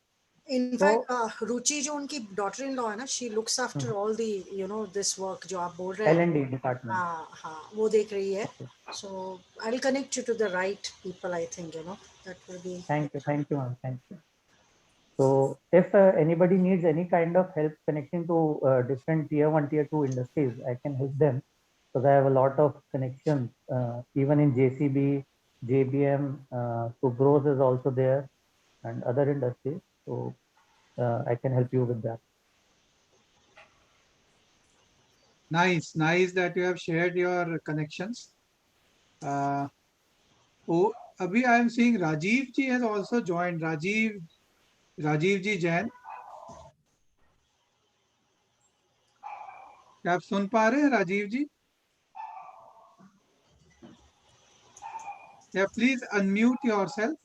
In fact, Ruchi जो उनकी daughter in law है ना, she looks after all the this work जो आप बोल रहे हैं.
L&D department.
हाँ, वो देख रही है. So I'll connect you to the right people. I think that will be.
Thank you, ma'am. Thank you. So if anybody needs any kind of help connecting to different tier 1, tier 2 industries, I can help them because I have a lot of connections even in JCB, JBM, Subros is also there and other industries. So I can help you with that.
Nice that you have shared your connections. Abhi I am seeing Rajiv ji has also joined. Rajiv ji Jain. क्या आप सुन पा रहे हैं राजीव जी? Yeah, please unmute yourself.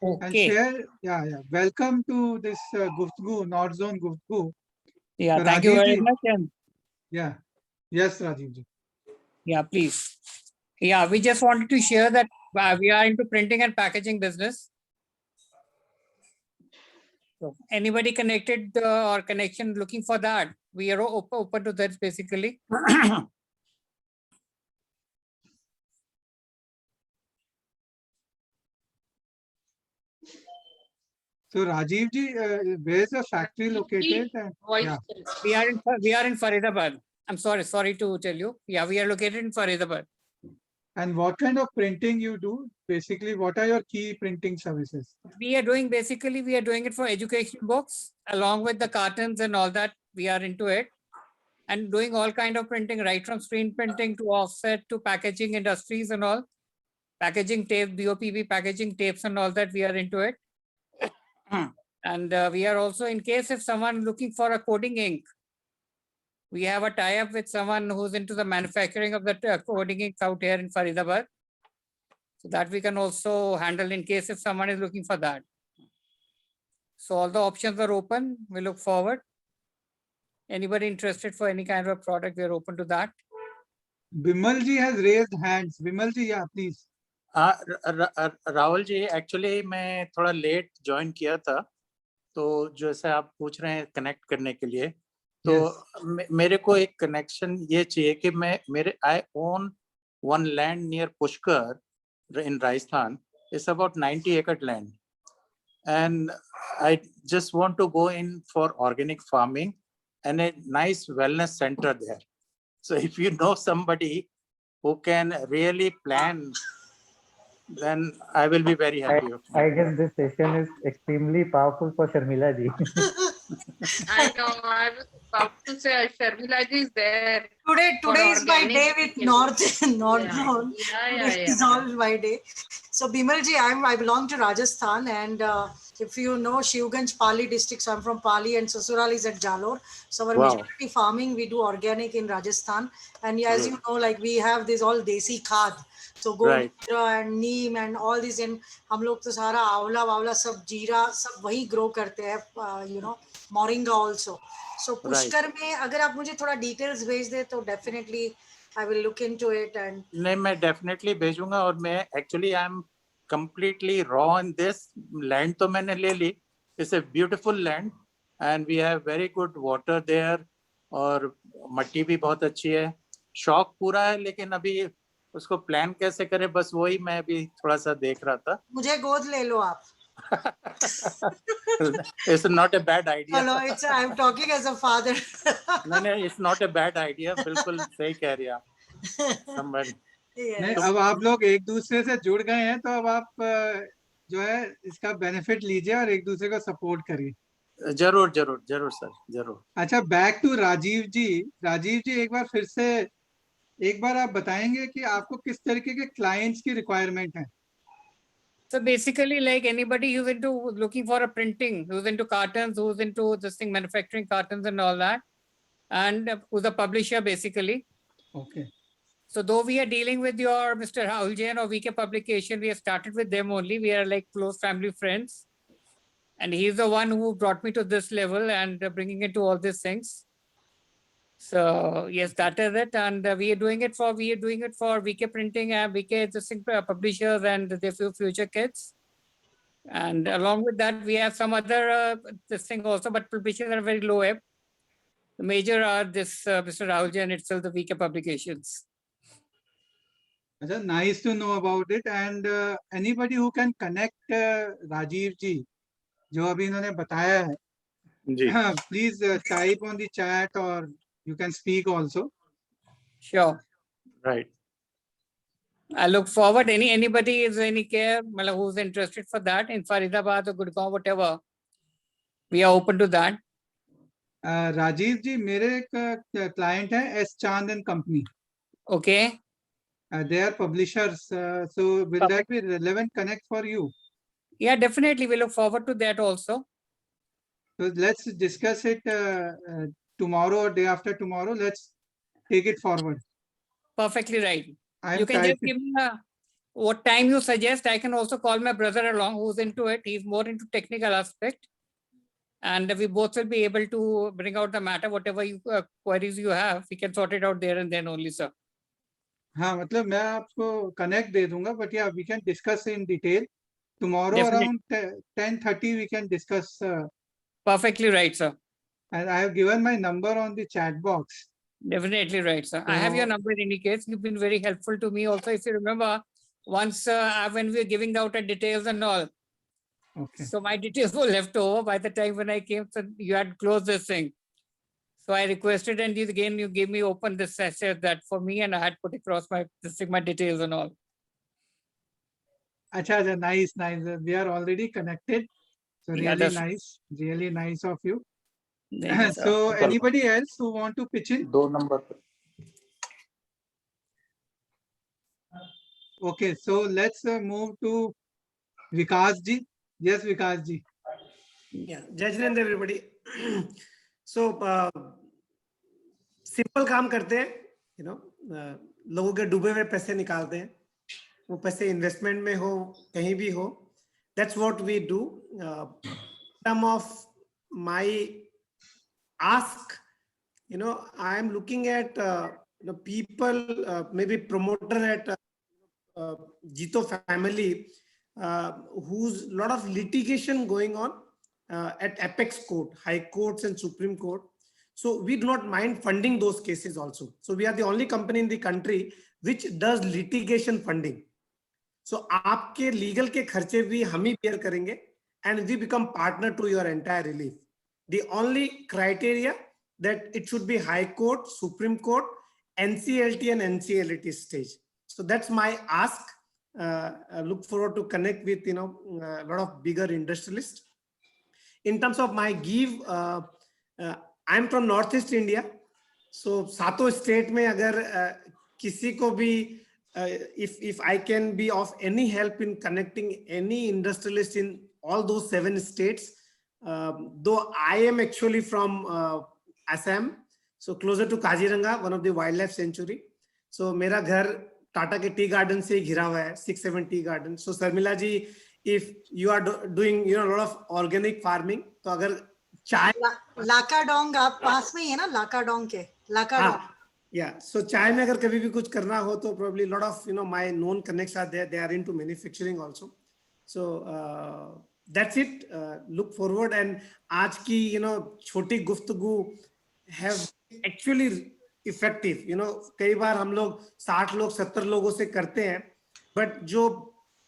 Okay.
And share. Yeah. Welcome to this Guftgu, North Zone Guftgu.
Yeah,
so
thank you very much. And
yeah. Yes, Rajiv ji.
Yeah, please. Yeah, we just wanted to share that we are into printing and packaging business. So anybody connected or connection looking for that, we are open to that basically.
So Rajiv ji, where is the factory located?
Yeah. We are in Faridabad. I'm sorry to tell you. Yeah, we are located in Faridabad.
And what kind of printing you do? Basically, what are your key printing services?
We are doing it for education books along with the cartons and all that. We are into it and doing all kind of printing, right from screen printing to offset to packaging industries and all. Packaging tape, BOPP packaging tapes and all that, we are into it. And we are also, in case if someone looking for a coding ink, we have a tie-up with someone who's into the manufacturing of the coding inks out here in Faridabad. So that we can also handle in case if someone is looking for that. So all the options are open. We look forward. Anybody interested for any kind of product, we are open to that.
Bimal ji has raised hands. Bimal ji, yeah, please.
Rahul ji, actually मैं थोड़ा late join किया था, तो जैसे आप पूछ रहे हैं कनेक्ट करने के लिए, तो मेरे को एक कनेक्शन ये चाहिए कि I own one land near Pushkar in Rajasthan. It's about 90-acre land, and I just want to go in for organic farming and a nice wellness center there. So if you know somebody who can really plan, then I will be very happy.
I guess this session is extremely powerful for Sharmila ji.
I know. I was about to say Sharmila ji is there.
Today is my day with North Zone.
Yeah.
It's all my day. So Bimal ji, I belong to Rajasthan, and if you know Shivganj, Pali district, so I'm from Pali, and Sasural is at Jalore. So our majority farming, we do organic in Rajasthan, and as you know, like we have this all desi khad. So Golmitra and neem and all these, and हम लोग तो सारा आंवला वावला सब जीरा सब वही grow करते हैं, you know, moringa also. So Pushkar में अगर आप मुझे थोड़ा details भेज दे तो definitely I will look into it. And
नहीं, मैं definitely भेजूंगा, और मैं actually I am completely raw in this land. तो मैंने ले ली. It's a beautiful land and we have very good water there, और मट्टी भी बहुत अच्छी है. शौक पूरा है, लेकिन अभी उसको प्लान कैसे करें, बस वही मैं भी थोड़ा सा देख रहा था.
मुझे गोद ले लो आप.
It's not a bad idea.
No, I'm talking as a father.
No, it's not a bad idea. बिल्कुल सही कह रही आप.
नहीं, अब आप लोग एक दूसरे से जुड़ गए हैं, तो अब आप जो है इसका बेनिफिट लीजिए और एक दूसरे को सपोर्ट करिए.
जरूर सर, जरूर.
अच्छा, बैक टू राजीव जी एक बार फिर से एक बार आप बताएंगे कि आपको किस तरीके के क्लाइंट्स की रिक्वायरमेंट है?
So basically, like anybody who's into looking for a printing, who's into cartons, who's into this thing, manufacturing cartons and all that, and who's a publisher basically.
Okay.
So though we are dealing with your Mr. Rahul Jain or VK Publication, we have started with them only. We are like close family friends. And he's the one who brought me to this level and bringing it to all these things. So yes, that is it. And we are doing it for VK Printing and VK existing publishers and their few future kids. And along with that, we have some other this thing also, but publishers are very low ebb. The major are this Mr. Rahul Jain itself, the VK Publications.
Nice to know about it. And anybody who can connect Rajiv ji, जो अभी इन्होंने बताया है, please type on the chat or you can speak also.
Sure.
Right.
I look forward. Anybody is any care who's interested for that in Faridabad or Gurgaon, whatever. We are open to that.
Rajiv जी, मेरे एक client है S Chand and Company.
Okay.
They are publishers. So will that be relevant connect for you?
Yeah, definitely. We look forward to that also.
So let's discuss it tomorrow or day after tomorrow. Let's take it forward.
Perfectly right. You can just give me what time you suggest. I can also call my brother along who's into it. He's more into technical aspect. And we both will be able to bring out the matter, whatever queries you have. We can sort it out there and then only, sir.
हाँ, मतलब मैं आपको connect दे दूंगा, but yeah, we can discuss in detail. Tomorrow
Definitely.
around 10:30 we can discuss.
Perfectly right, sir.
And I have given my number on the chat box.
Definitely right, sir. I have your number in any case. You've been very helpful to me also. If you remember, once when we were giving out details and all.
Okay.
So my details were left over by the time when I came, so you had closed this thing. So I requested, and again you gave me open this session that for me, and I had put across my details and all.
Acha, nice. We are already connected. So
Yeah,
really nice of you.
Thank you, sir.
So anybody else who want to pitch in?
2 number पे.
Okay, so let's move to Vikas ji. Yes, Vikas ji.
Yeah, Jai Jinendra everybody. So simple काम करते हैं, you know, लोगों के डूबे हुए पैसे निकालते हैं, वो पैसे इन्वेस्टमेंट में हो कहीं भी हो. That's what we do. Some of my ask, you know, I am looking at the people, maybe promoter at Jito family, who's lot of litigation going on at apex court, high courts and Supreme Court. So we do not mind funding those cases also. So we are the only company in the country which does litigation funding. So आपके legal के खर्चे भी हम ही bear करेंगे, and we become partner to your entire relief. The only criteria that it should be High Court, Supreme Court, NCLT and NCLT stage. So that's my ask. I look forward to connect with, you know, a lot of bigger industrialists. In terms of my give, I'm from Northeast India. So सातों state में अगर किसी को भी if I can be of any help in connecting any industrialist in all those 7 states, though I am actually from Assam, so closer to Kaziranga, one of the wildlife sanctuary. So मेरा घर टाटा के tea garden से घिरा हुआ है, 6-7 tea garden. So Sharmila ji, if you are doing, you know, a lot of organic farming, तो अगर चाय
लाकाडोंग आप पास में ही है ना, लाकाडोंग के लाकाडोंग.
Yeah, so चाय में अगर कभी भी कुछ करना हो तो probably lot of, you know, my known connects are there. They are into manufacturing also. So that's it. Look forward, and आज की, you know, छोटी गुफ्तगू have actually effective. You know, कई बार हम लोग 60 लोग 70 लोगों से करते हैं, but जो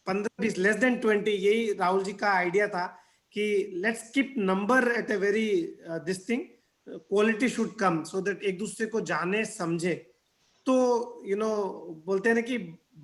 15-20 less than 20, यही राहुल जी का आइडिया था कि let's keep number at a very this thing. Quality should come so that एक दूसरे को जाने समझे. तो you know, बोलते हैं ना कि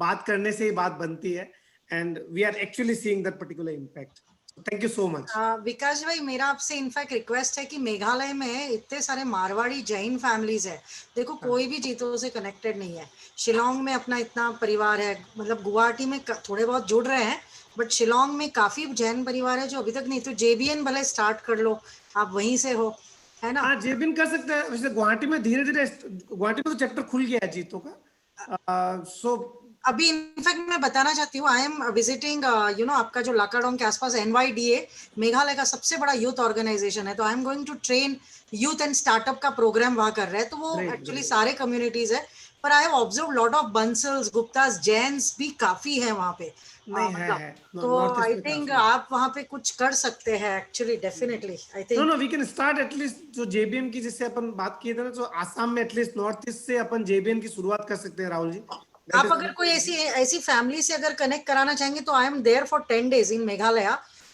बात करने से ही बात बनती है, and we are actually seeing that particular impact. So thank you so much.
विकास भाई, मेरा आपसे इनफैक्ट रिक्वेस्ट है कि मेघालय में इतने सारे मारवाड़ी जैन फैमिलीज है, देखो कोई भी जीतो से कनेक्टेड नहीं है. शिलोंग में अपना इतना परिवार है, मतलब गुवाहाटी में थोड़े बहुत जुड़ रहे हैं, बट शिलोंग में काफी जैन परिवार है जो अभी तक नहीं. तो जेबीएन भले स्टार्ट कर लो, आप वहीं से हो, है ना?
हाँ, जेबीएन कर सकते हैं. वैसे गुवाहाटी में धीरे धीरे, गुवाहाटी में तो चैप्टर खुल गया है जीतो का. सो
अभी इनफैक्ट मैं बताना चाहती हूँ, I am visiting, you know, आपका जो लाकाडोंग के आसपास NYDA मेघालय का सबसे बड़ा यूथ ऑर्गेनाइजेशन है, तो I am going to train youth and startup का प्रोग्राम वहाँ कर रहे हैं. तो वो एक्चुअली सारे कम्युनिटीज है, पर I have observe lot of Bansals, Guptas, Jains भी काफी है वहाँ पे. तो आई थिंक आप वहाँ पे कुछ कर सकते हैं actually, definitely. I think
no we can start at least. जो जेबीएम की जिससे अपन बात किए थे ना, तो आसाम में एटलीस्ट नॉर्थ ईस्ट से अपन जेबीएम की शुरुआत कर सकते हैं. राहुल जी,
आप अगर कोई ऐसी फैमिली से अगर कनेक्ट कराना चाहेंगे तो I am there for 10 days इन मेघालय.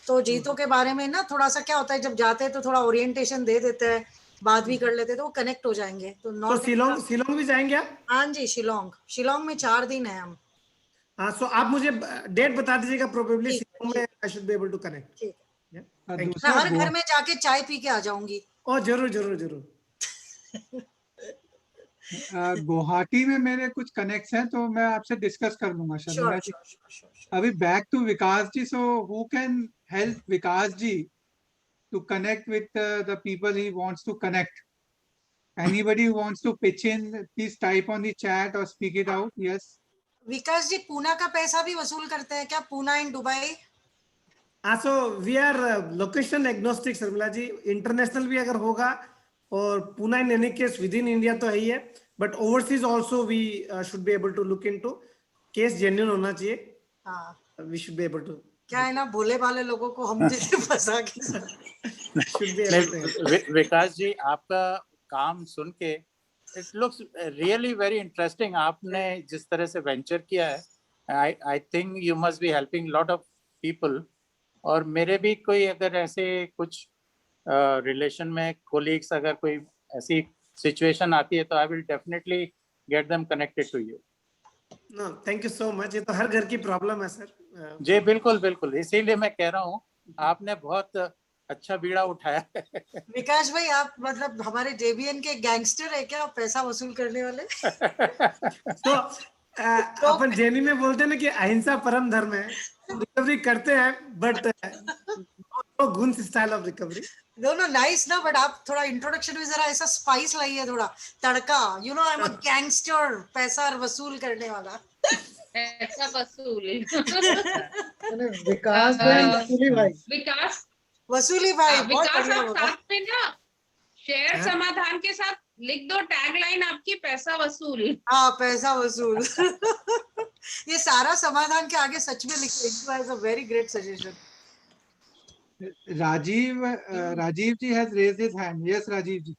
तो जीतो के बारे में ना थोड़ा सा क्या होता है, जब जाते हैं तो थोड़ा ओरिएंटेशन दे देते हैं, बात भी कर लेते हैं, तो वो कनेक्ट हो जाएंगे. तो
शिलोंग भी जाएंगे आप?
हाँ जी, शिलोंग में 4 दिन है हम.
हाँ, सो आप मुझे डेट बता दीजिएगा, प्रोबेबली शिलोंग में I should be able to connect.
ठीक है, मैं हर घर में जाके चाय पी के आ जाऊंगी.
ओ जरूर जरूर जरूर.
गुवाहाटी में मेरे कुछ कनेक्ट्स हैं, तो मैं आपसे डिस्कस कर लूंगा शर्मिला जी. अभी back to Vikas ji. So who can help Vikas ji to connect with the people he wants to connect? Anybody who wants to pitch in, please type on the chat or speak it out. Yes.
Vikas ji, Poona का पैसा भी वसूल करते हैं क्या? Poona in Dubai?
So we are location agnostic, Sharmila ji. International भी अगर होगा, और Poona in any case with in India तो है ही है, but overseas also we should be able to look into. Case genuine होना चाहिए. हाँ, we should be able to.
क्या है ना, भोले भाले लोगों को हम जैसे फंसा के.
विकास जी, आपका काम सुन के it looks really very interesting. आपने जिस तरह से वेंचर किया है, आई think you must be helping lot of people. और मेरे भी कोई अगर ऐसे कुछ रिलेशन में कोलीग्स अगर कोई ऐसी सिचुएशन आती है तो I will definitely get them connected to you.
No thank you so much, ये तो हर घर की प्रॉब्लम है सर।
जी बिल्कुल बिल्कुल, इसीलिए मैं कह रहा हूँ आपने बहुत अच्छा बीड़ा उठाया है।
विकास भाई आप मतलब हमारे JBN के गैंगस्टर है क्या, पैसा वसूल करने वाले?
तो अपन जैनी में बोलते हैं ना कि अहिंसा परम धर्म है, रिकवरी करते हैं but goons style of recovery.
No, nice ना, बट आप थोड़ा इंट्रोडक्शन में जरा ऐसा स्पाइस लाइए, थोड़ा तड़का, you know I am a gangster, पैसा वसूल करने वाला।
पैसा वसूल।
विकास वसूली भाई,
विकास
वसूली भाई, बहुत
विकास
बढ़िया
आप
बोला।
साथ में ना शेयर समाधान के साथ लिख दो टैगलाइन आपकी, पैसा वसूल।
हाँ, पैसा वसूल। ये सारा समाधान के आगे सच में लिखिए। A very great suggestion.
Rajiv ji has raised his hand. Yes, Rajiv ji.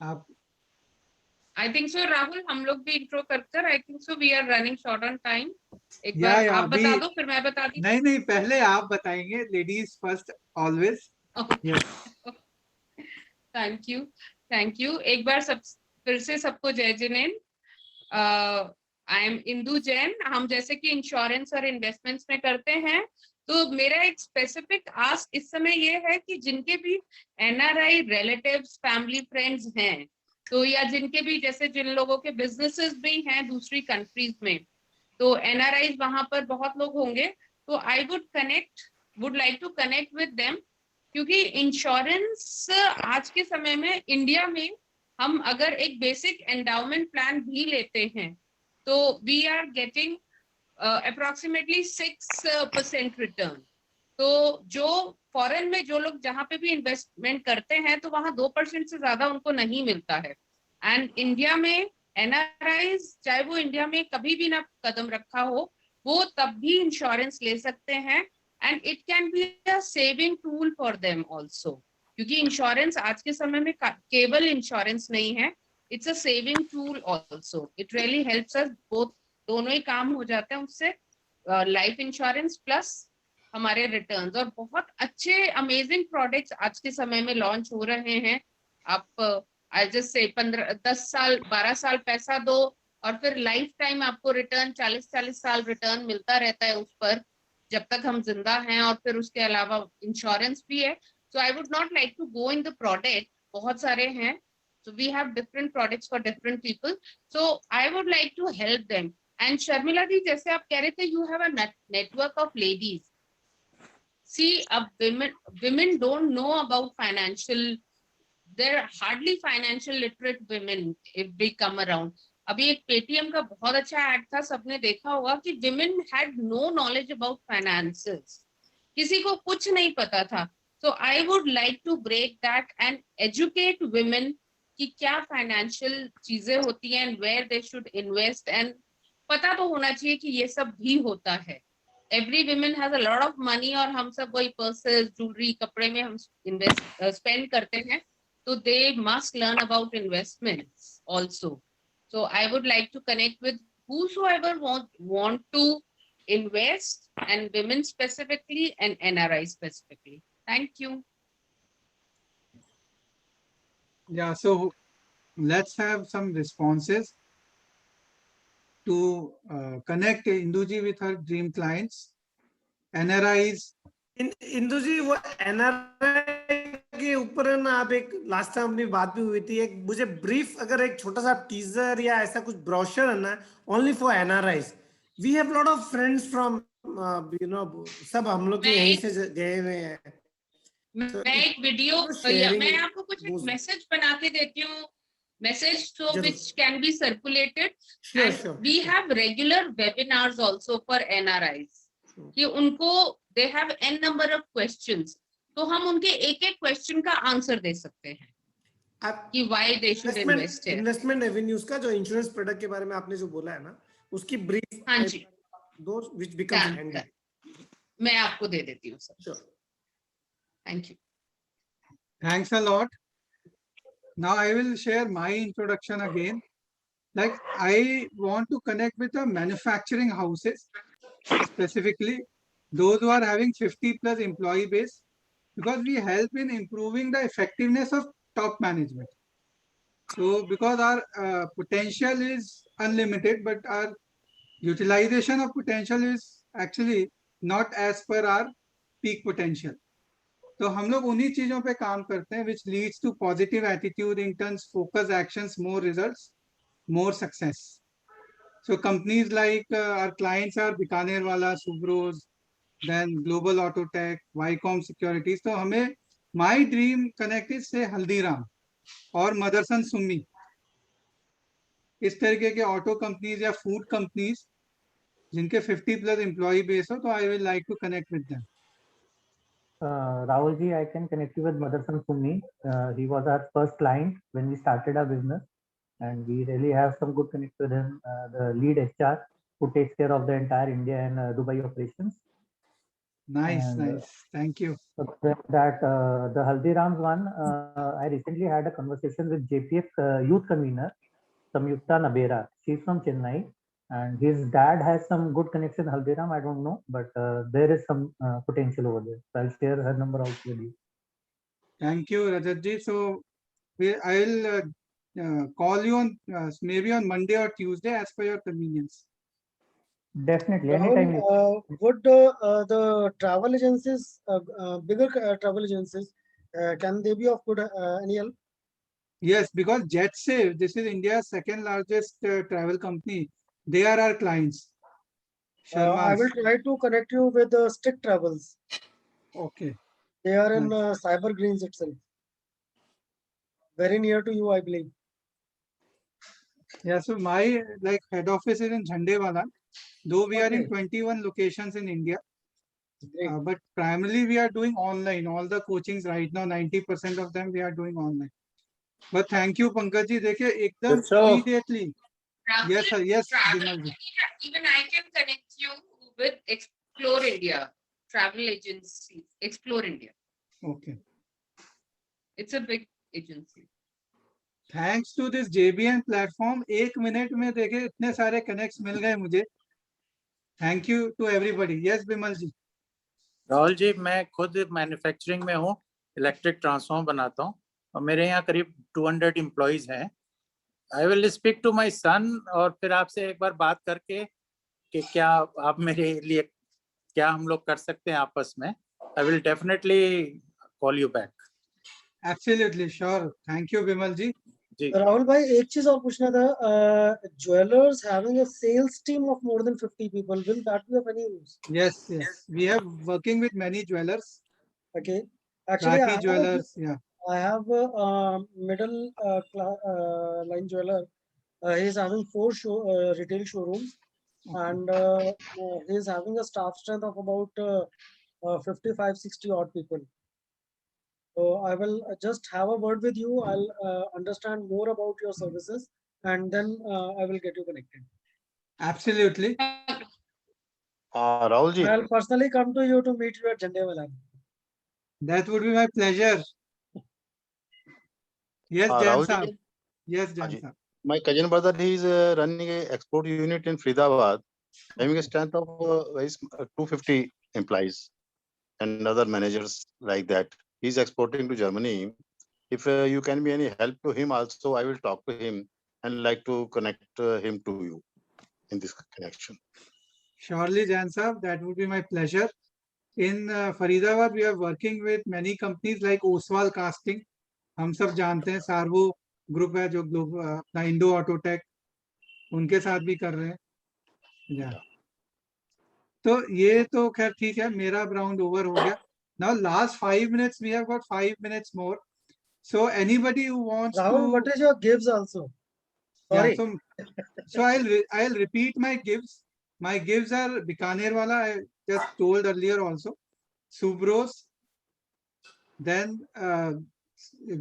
आप
I think so राहुल, हम लोग भी इंट्रो कर I think so we are running short on time. एक बार
या
आप बता दो फिर मैं बता दी।
नहीं पहले आप बताएंगे, ladies first always.
Thank you. एक बार सब फिर से सबको जय जिनेंद्र। I am Indu Jain. हम जैसे कि इंश्योरेंस और इन्वेस्टमेंट्स में करते हैं, तो मेरा एक स्पेसिफिक आस्क इस समय ये है कि जिनके भी NRI रिलेटिव्स, फैमिली, फ्रेंड्स हैं, तो या जिनके भी जैसे जिन लोगों के बिजनेसेस भी हैं दूसरी कंट्रीज में, तो NRIs वहां पर बहुत लोग होंगे, तो I would like to connect with them, क्योंकि इंश्योरेंस आज के समय में इंडिया में हम अगर एक बेसिक एंडाउमेंट प्लान भी लेते हैं तो we are getting approximately 6% return. तो जो फॉरेन में जो लोग जहां पे भी इन्वेस्टमेंट करते हैं तो वहां 2% से ज्यादा उनको नहीं मिलता है। एंड इंडिया में NRIs, चाहे वो इंडिया में कभी भी ना कदम रखा हो, वो तब भी इंश्योरेंस ले सकते हैं, and it can be a saving tool for them also, क्योंकि इंश्योरेंस आज के समय में केवल इंश्योरेंस नहीं है, it's a saving tool also. It really helps us both, दोनों ही काम हो जाते हैं उससे, लाइफ इंश्योरेंस प्लस हमारे रिटर्न्स। और बहुत अच्छे अमेजिंग प्रोडक्ट्स आज के समय में लॉन्च हो रहे हैं। आप जस्ट से 10 साल 12 साल पैसा दो और फिर लाइफ टाइम आपको रिटर्न 40 साल रिटर्न मिलता रहता है उस पर, जब तक हम जिंदा हैं। और फिर उसके अलावा इंश्योरेंस भी है। So I would not like to go in the product, बहुत सारे हैं, so we have different products for different people, so I would like to help them. And Sharmila ji, जैसे आप कह रहे थे, you have a network of ladies. See, women don't know about financial, they're hardly financial literate women if they come around. अभी एक Paytm का बहुत अच्छा एड था, सबने देखा होगा कि women had no knowledge about finances, किसी को कुछ नहीं पता था। So I would like to break that and educate women कि क्या फाइनेंशियल चीजें होती हैं, where they should invest, and पता तो होना चाहिए कि ये सब भी होता है। Every woman has a lot of money और हम सब वही पर्सेस, ज्वेलरी, कपड़े में हम स्पेंड करते हैं, तो they must learn about investments also. So I would like to connect with whosoever want to invest, and women specifically and NRI specifically. Thank you.
Yeah, so let's have some responses to connect Induji with her dream clients. NRIs.
इंदुजी, वो NRI के ऊपर है ना, आप एक last time अपनी बात भी हुई थी, एक मुझे ब्रीफ अगर एक छोटा सा टीजर या ऐसा कुछ ब्रोशर है ना, only for NRIs. We have lot of friends from सब हम लोग यहीं से गए हुए हैं।
मैं एक वीडियो, मैं आपको कुछ एक मैसेज बना के देती हूँ, message so which can be circulated. Sure. We have regular webinars also for NRIs. कि उनको they have n number of questions, तो हम उनके एक एक क्वेश्चन का आंसर दे सकते हैं कि why they should invest here.
Investment avenues का जो इंश्योरेंस प्रोडक्ट के बारे में आपने जो बोला है ना, उसकी ब्रीफ,
हाँ जी,
those which becomes handy.
मैं आपको दे देती हूँ sir.
Sure.
Thank you.
Thanks a lot. Now I will share my introduction again. Like, I want to connect with the manufacturing houses, specifically those who are having 50+ employee base, because we help in improving the effectiveness of top management. So because our potential is unlimited, but our utilization of potential is actually not as per our peak potential. तो हम लोग उन्हीं चीजों पे काम करते हैं which leads to positive attitude, interns, focus actions, more results, more success. So companies like our clients are Bikanerwala, Subros, then Global Autotech, Vicom Securities. तो हमें my dream connect is say Haldiram और Motherson Sumi. इस तरीके के auto companies या food companies जिनके 50+ employ base हो, तो I will like to connect with them.
Rahul ji, I can connect you with Motherson Sumi. He was our first client when we started our business, and we really have some good connect with him. The lead HR who takes care of the entire India and Dubai operations.
Nice,
And,
nice. Thank you.
That the Haldirams one, I recently had a conversation with JPF youth convener, Samyukta Nabera. She's from Chennai, and his dad has some good connection Haldiram. I don't know, but there is some potential over there. So I'll share her number also with you.
Thank you, Rajat ji. So I'll call you on maybe on Monday or Tuesday as per your convenience.
Definitely,
Rahul,
anytime.
would the travel agencies, bigger travel agencies, can they be of good any help?
Yes, because JetSafe, this is India's second largest travel company. They are our clients.
I will try to connect you with Stick Travels.
Okay.
They are in Cyber Greens itself. Very near to you, I believe.
Yeah, so my like head office is in Jhandewala, though we are in
Okay.
21 locations in India. But primarily we are doing online. All the coachings right now, 90% of them we are doing online. But thank you, Pankaj ji. देखिए एकदम
Good job.
immediately. Yes, sir. Yes, Bimal ji.
Even I can connect you with Explore India travel agency. Explore India.
Okay.
It's a big agency.
Thanks to this JBN platform, 1 minute में देखे इतने सारे connects मिल गए मुझे. Thank you to everybody. Yes, Bimal ji.
Rahul ji, मैं खुद manufacturing में हूँ, इलेक्ट्रिक ट्रांसफॉर्मर बनाता हूँ और मेरे यहाँ करीब 200 एम्प्लॉइज हैं. I will speak to my son और फिर आपसे एक बार बात करके कि क्या आप मेरे लिए क्या हम लोग कर सकते हैं आपस में. आई will definitely call you back.
Absolutely sure. Thank you, Bimal ji.
Rahul भाई, एक चीज और पूछना था. Jewelers having a sales team of more than 50 people, will that be of any use?
Yes, yes. We have working with many jewelers.
Okay. Actually,
Raki jewelers. Yeah.
I have a middle line jeweler. He is having 4 retail showrooms, and he is having a staff strength of about 55-60 odd people. So I will just have a word with you. I'll understand more about your services, and then I will get you connected.
Absolutely.
Rahul ji.
I'll personally come to you to meet you at Jhandewala.
That would be my pleasure. Yes, Jan
Rahul
sir.
ji.
Yes, Jan sir.
My cousin brother, he is running a export unit in Faridabad, having a strength of 250 employees and other managers like that. He's exporting to Germany. If you can be any help to him also, I will talk to him and like to connect him to you in this connection.
Surely, Jan sir, that would be my pleasure. In Faridabad, we are working with many companies like Oswal Casting. हम सब जानते हैं, सार्वो group है जो अपना Indo Autotech, उनके साथ भी कर रहे हैं. तो ये तो खैर ठीक है, मेरा राउंड ओवर हो गया. Now last 5 minutes, we have got 5 minutes more. So anybody who wants
Rahul,
to.
what is your gives also? Sorry.
Yeah, so I'll repeat my gives. My gives are Bikanerwala, I just told earlier also. Subros, then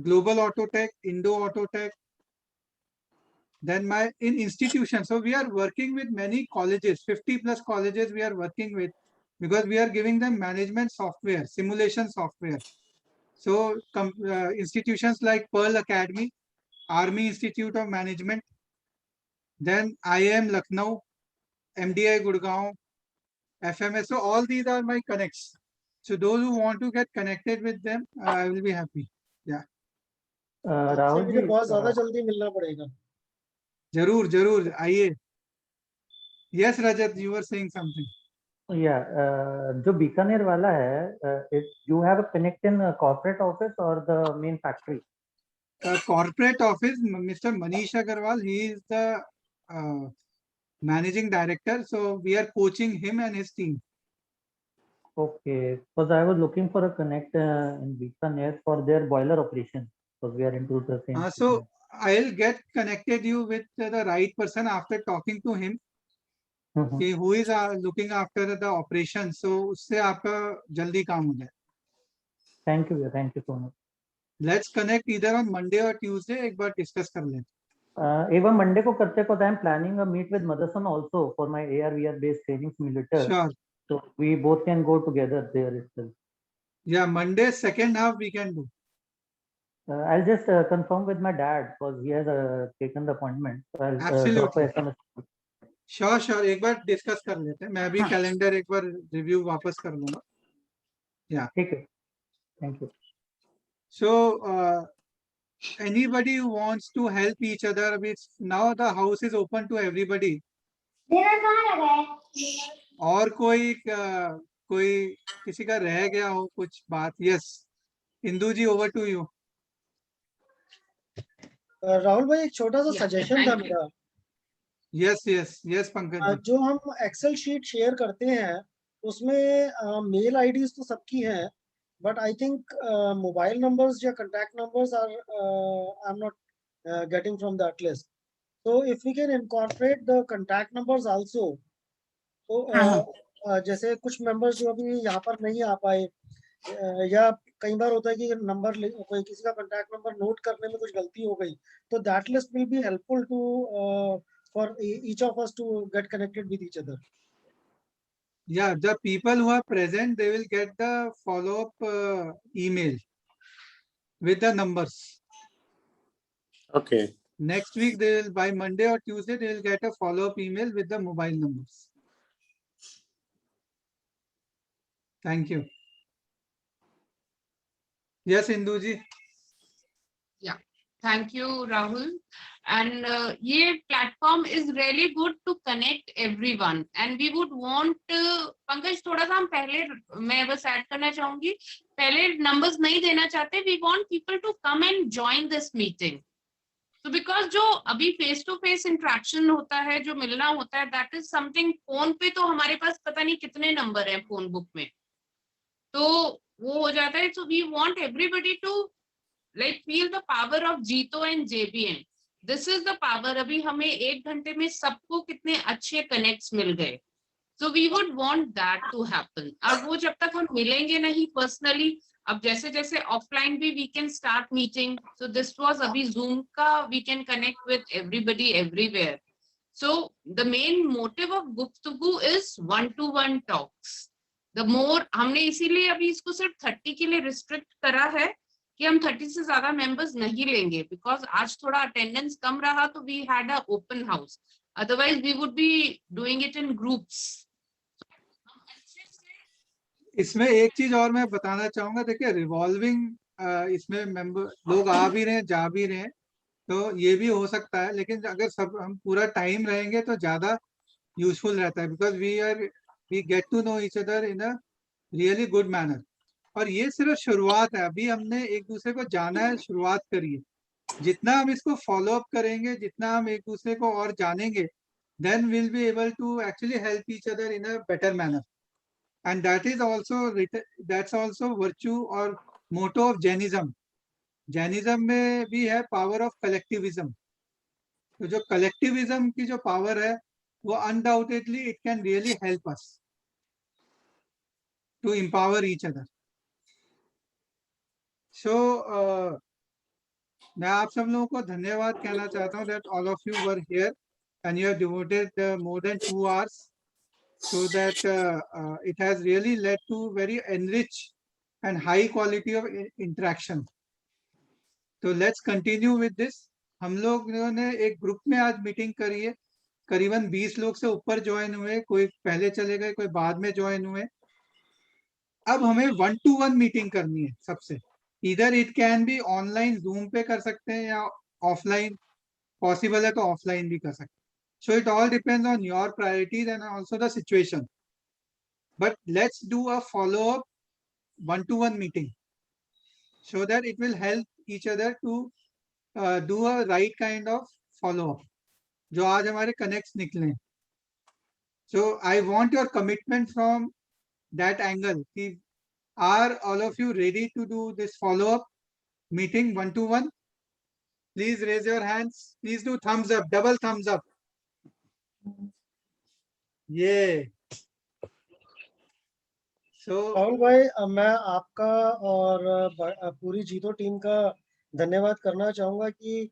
Global Autotech, Indo Autotech. Then in institutions. So we are working with many colleges, 50+ colleges we are working with, because we are giving them management software, simulation software. So institutions like Pearl Academy, Army Institute of Management, then IIM Lucknow, MDI Gurgaon, FMS. So all these are my connects. So those who want to get connected with them, I will be happy. Yeah.
आपसे मुझे बहुत ज्यादा जल्दी मिलना पड़ेगा.
जरूर जरूर आइए. Yes, Rajat, you were saying something.
Yeah, जो बीकानेर वाला है, you have a connect in corporate office or the main factory?
Corporate office, Mr. Manish Agarwal, he is the managing director. So we are coaching him and his team.
Okay, because I was looking for a connect in Bikaner for their boiler operation, because we are into the same.
So I'll get connected you with the right person after talking to him. कि who is looking after the operation, so उससे आपका जल्दी काम हो जाए.
Thank you so much.
Let's connect either on Monday or Tuesday. एक बार discuss कर लें.
एवं मंडे को करते को I am planning a meet with Motherson also for my AR/VR based training simulator.
Sure.
So we both can go together there itself.
Yeah, Monday second half we can do.
I'll just confirm with my dad because he has taken the appointment. So I'll drop a SMS.
Sure, एक बार discuss कर लेते हैं. मैं भी calendar एक बार review वापस कर लूंगा. Yeah.
ठीक है. Thank you.
So anybody who wants to help each other, now the house is open to everybody. और कोई किसी का रह गया हो कुछ बात? Yes, Indu ji, over to you.
Rahul भाई, एक छोटा सा सजेशन था मेरा.
Yes, पंकज.
जो हम एक्सेल शीट शेयर करते हैं उसमें मेल आईडीज तो सबकी हैं, but I think mobile numbers या contact numbers are I am not getting from that list. So if we can incorporate the contact numbers also, तो जैसे कुछ मेंबर्स जो अभी यहाँ पर नहीं आ पाए, या कई बार होता है कि नंबर कोई किसी का कांटेक्ट नंबर नोट करने में कुछ गलती हो गई, तो that list will be helpful to for each of us to get connected with each other.
Yeah, the people who are present, they will get the follow-up email with the numbers.
Okay.
Next week, they will, by Monday or Tuesday, they will get a follow-up email with the mobile numbers. Thank you. Yes, Indu ji.
Yeah, thank you, Rahul. And ये platform is really good to connect everyone. And we would want Pankaj थोड़ा सा हम पहले, मैं बस add करना चाहूंगी, पहले numbers नहीं देना चाहते. We want people to come and join this meeting. So because जो अभी face to face interaction होता है, जो मिलना होता है, that is something. फोन पे तो हमारे पास पता नहीं कितने नंबर हैं फोन बुक में, तो वो हो जाता है. So we want everybody to like feel the power of Jito and JBN. This is the power. अभी हमें 1 घंटे में सबको कितने अच्छे connects मिल गए. So we would want that to happen. और वो जब तक हम मिलेंगे नहीं personally, अब जैसे जैसे offline भी we can start meeting. So this was अभी Zoom का, we can connect with everybody everywhere. So the main motive of गुफ्तगू is one-to-one talks. The more हमने इसीलिए अभी इसको सिर्फ 30 के लिए restrict करा है कि हम 30 से ज्यादा मेंबर्स नहीं लेंगे, बिकॉज आज थोड़ा अटेंडेंस कम रहा, तो we had a open house. Otherwise we would be doing it in groups.
इसमें एक चीज और मैं बताना चाहूंगा. देखिए, रिवॉल्विंग इसमें मेंबर लोग आ भी रहे हैं, जा भी रहे हैं, तो ये भी हो सकता है. लेकिन अगर सब हम पूरा टाइम रहेंगे तो ज्यादा यूजफुल रहता है, because we get to know each other in a really good manner. और ये सिर्फ शुरुआत है. अभी हमने एक दूसरे को जाना है, शुरुआत करिए. जितना हम इसको फॉलो अप करेंगे, जितना हम एक दूसरे को और जानेंगे, then we'll be able to actually help each other in a better manner. And that's also virtue or motto of Jainism. Jainism में भी है power of collectivism. तो जो collectivism की जो power है, वो undoubtedly it can really help us to empower each other. So मैं आप सब लोगों को धन्यवाद कहना चाहता हूँ that all of you were here and you have devoted more than 2 hours, so that it has really led to very enriched and high quality of interaction. So let's continue with this. हम लोगों ने एक group में आज meeting करी है. करीबन 20 लोग से ऊपर ज्वाइन हुए. कोई पहले चले गए, कोई बाद में ज्वाइन हुए. अब हमें 1-to-1 मीटिंग करनी है सबसे. इधर it can be online zoom पे कर सकते हैं या ऑफलाइन पॉसिबल है तो ऑफलाइन भी कर सकते हैं. So it all depends on your priorities and also the situation. But let's do a follow-up 1-to-1 meeting so that it will help each other to do a right kind of follow-up. जो आज हमारे connects निकले. So I want your commitment from that angle. Are all of you ready to do this follow-up meeting 1-to-1? Please raise your hands. Please do thumbs up, double thumbs up. Yeah. So
Rahul भाई, मैं आपका और पूरी जीतो team का धन्यवाद करना चाहूंगा कि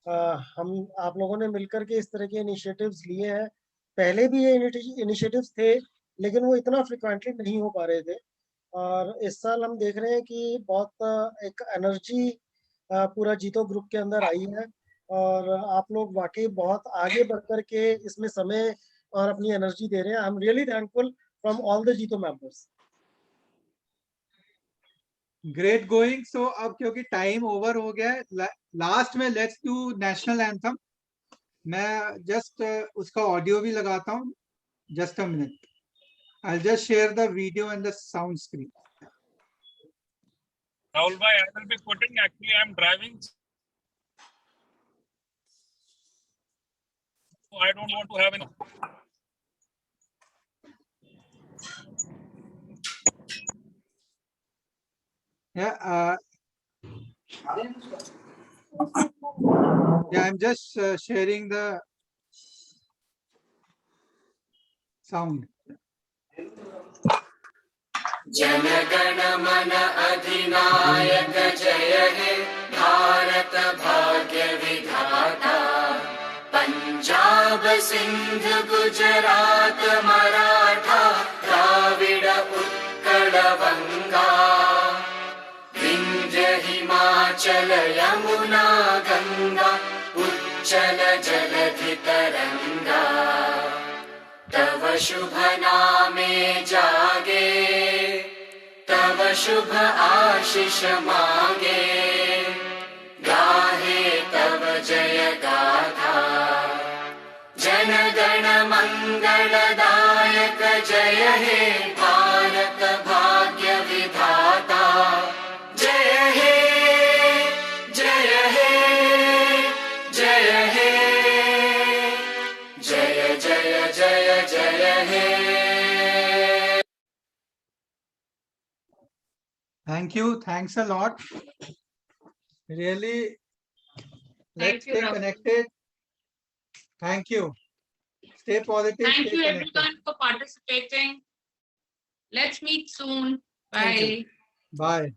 हम आप लोगों ने मिलकर के इस तरह के इनिशिएटिव्स लिए हैं. पहले भी ये इनिशिएटिव्स थे लेकिन वो इतना फ्रिक्वेंटली नहीं हो पा रहे थे, और इस साल हम देख रहे हैं कि बहुत एक एनर्जी पूरा जीतो ग्रुप के अंदर आई है, और आप लोग वाकई बहुत आगे बढ़ कर के इसमें समय और अपनी एनर्जी दे रहे हैं. I am really thankful from all the JITO members.
Great going. So अब क्योंकि टाइम ओवर हो गया है, लास्ट में लेट्स डू नेशनल एंथम. मैं जस्ट उसका ऑडियो भी लगाता हूँ. Just a minute. I just share the video and the sound screen.
Rahul bhai, I will be putting, actually I am driving. So I don't want to have any.
Yeah, I'm just sharing the sound.
जनगण मन अधिनायक जय हे भारत भाग्य विधाता. पंजाब सिंध गुजरात मराठा द्राविड़ उत्कल बंगा. विंध्य हिमाचल यमुना गंगा उच्चल जलधि तरंगा. तव शुभ नामे जागे तव शुभ आशीष मांगे. गाहे तव जय गाथा. जन गण मंगलदायक जय हे भारत भाग्य विधाता. जय हे जय हे जय हे जय जय जय जय हे.
Thank you. Thanks a lot. Really, let's stay connected. Thank you. Stay positive.
Thank
stay
you
connected.
everyone for participating. Let's meet soon.
Thank you.
Bye.
Bye.